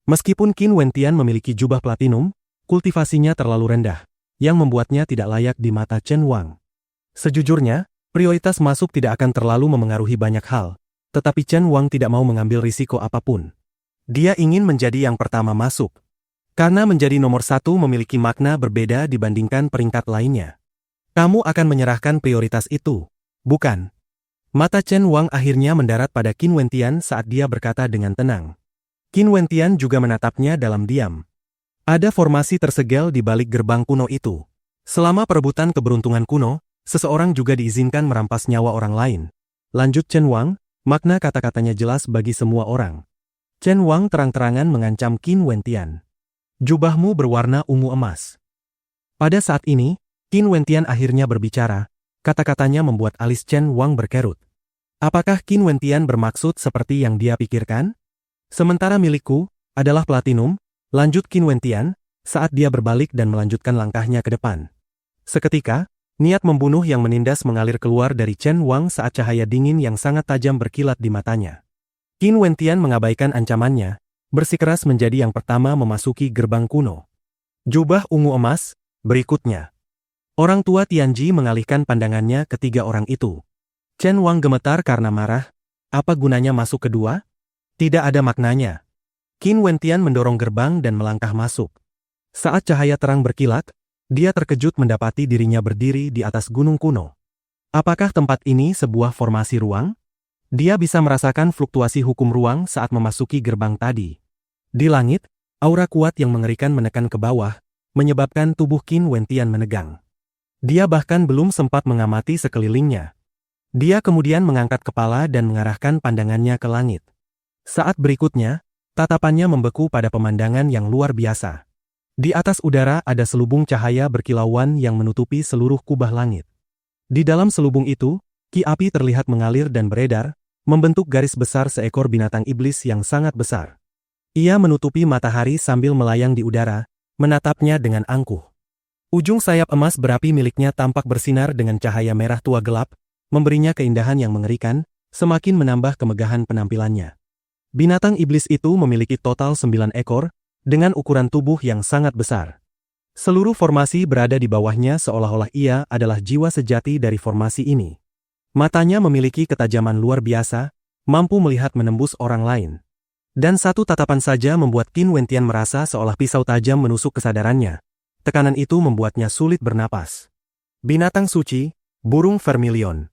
Meskipun Qin Wentian memiliki jubah platinum, kultivasinya terlalu rendah, yang membuatnya tidak layak di mata Chen Wang. Sejujurnya, prioritas masuk tidak akan terlalu memengaruhi banyak hal, tetapi Chen Wang tidak mau mengambil risiko apapun. Dia ingin menjadi yang pertama masuk. Karena menjadi nomor satu memiliki makna berbeda dibandingkan peringkat lainnya. "Kamu akan menyerahkan prioritas itu, bukan?" Mata Chen Wang akhirnya mendarat pada Qin Wentian saat dia berkata dengan tenang. Qin Wentian juga menatapnya dalam diam. Ada formasi tersegel di balik gerbang kuno itu. Selama perebutan keberuntungan kuno, seseorang juga diizinkan merampas nyawa orang lain. Lanjut Chen Wang, makna kata-katanya jelas bagi semua orang. Chen Wang terang-terangan mengancam Qin Wentian. "Jubahmu berwarna ungu emas." Pada saat ini, Qin Wentian akhirnya berbicara, kata-katanya membuat alis Chen Wang berkerut. Apakah Qin Wentian bermaksud seperti yang dia pikirkan? "Sementara milikku adalah platinum," lanjut Qin Wentian, saat dia berbalik dan melanjutkan langkahnya ke depan. Seketika, niat membunuh yang menindas mengalir keluar dari Chen Wang saat cahaya dingin yang sangat tajam berkilat di matanya. Qin Wentian mengabaikan ancamannya, bersikeras menjadi yang pertama memasuki gerbang kuno. Jubah ungu emas, berikutnya. Orang tua Tianji mengalihkan pandangannya ke tiga orang itu. Chen Wang gemetar karena marah. Apa gunanya masuk kedua? Tidak ada maknanya. Qin Wentian mendorong gerbang dan melangkah masuk. Saat cahaya terang berkilat, dia terkejut mendapati dirinya berdiri di atas gunung kuno. Apakah tempat ini sebuah formasi ruang? Dia bisa merasakan fluktuasi hukum ruang saat memasuki gerbang tadi. Di langit, aura kuat yang mengerikan menekan ke bawah, menyebabkan tubuh Qin Wentian menegang. Dia bahkan belum sempat mengamati sekelilingnya. Dia kemudian mengangkat kepala dan mengarahkan pandangannya ke langit. Saat berikutnya, tatapannya membeku pada pemandangan yang luar biasa. Di atas udara ada selubung cahaya berkilauan yang menutupi seluruh kubah langit. Di dalam selubung itu, ki api terlihat mengalir dan beredar, membentuk garis besar seekor binatang iblis yang sangat besar. Ia menutupi matahari sambil melayang di udara, menatapnya dengan angkuh. Ujung sayap emas berapi miliknya tampak bersinar dengan cahaya merah tua gelap, memberinya keindahan yang mengerikan, semakin menambah kemegahan penampilannya. Binatang iblis itu memiliki total 9 ekor, dengan ukuran tubuh yang sangat besar. Seluruh formasi berada di bawahnya seolah-olah ia adalah jiwa sejati dari formasi ini. Matanya memiliki ketajaman luar biasa, mampu melihat menembus orang lain. Dan satu tatapan saja membuat Qin Wentian merasa seolah pisau tajam menusuk kesadarannya. Tekanan itu membuatnya sulit bernapas. Binatang suci, burung vermilion.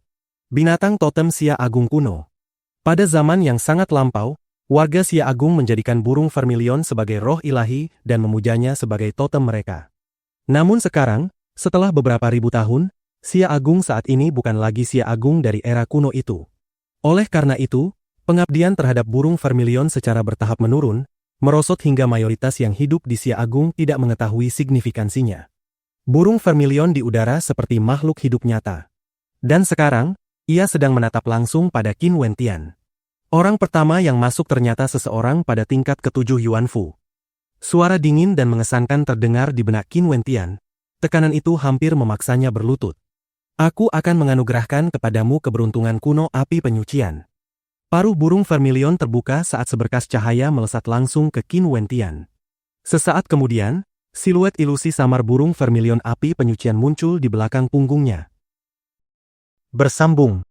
Binatang totem Xia Agung kuno. Pada zaman yang sangat lampau, warga Xia Agung menjadikan burung vermilion sebagai roh ilahi dan memujanya sebagai totem mereka. Namun sekarang, setelah beberapa ribu tahun, Xia Agung saat ini bukan lagi Xia Agung dari era kuno itu. Oleh karena itu, pengabdian terhadap burung vermilion secara bertahap menurun, merosot hingga mayoritas yang hidup di Xia Agung tidak mengetahui signifikansinya. Burung vermilion di udara seperti makhluk hidup nyata. Dan sekarang, ia sedang menatap langsung pada Qin Wentian. Orang pertama yang masuk ternyata seseorang pada tingkat ke-7 Yuan Fu. Suara dingin dan mengesankan terdengar di benak Qin Wentian. Tekanan itu hampir memaksanya berlutut. Aku akan menganugerahkan kepadamu keberuntungan kuno api penyucian. Paruh burung vermilion terbuka saat seberkas cahaya melesat langsung ke Qin Wentian. Sesaat kemudian, siluet ilusi samar burung vermilion api penyucian muncul di belakang punggungnya. Bersambung.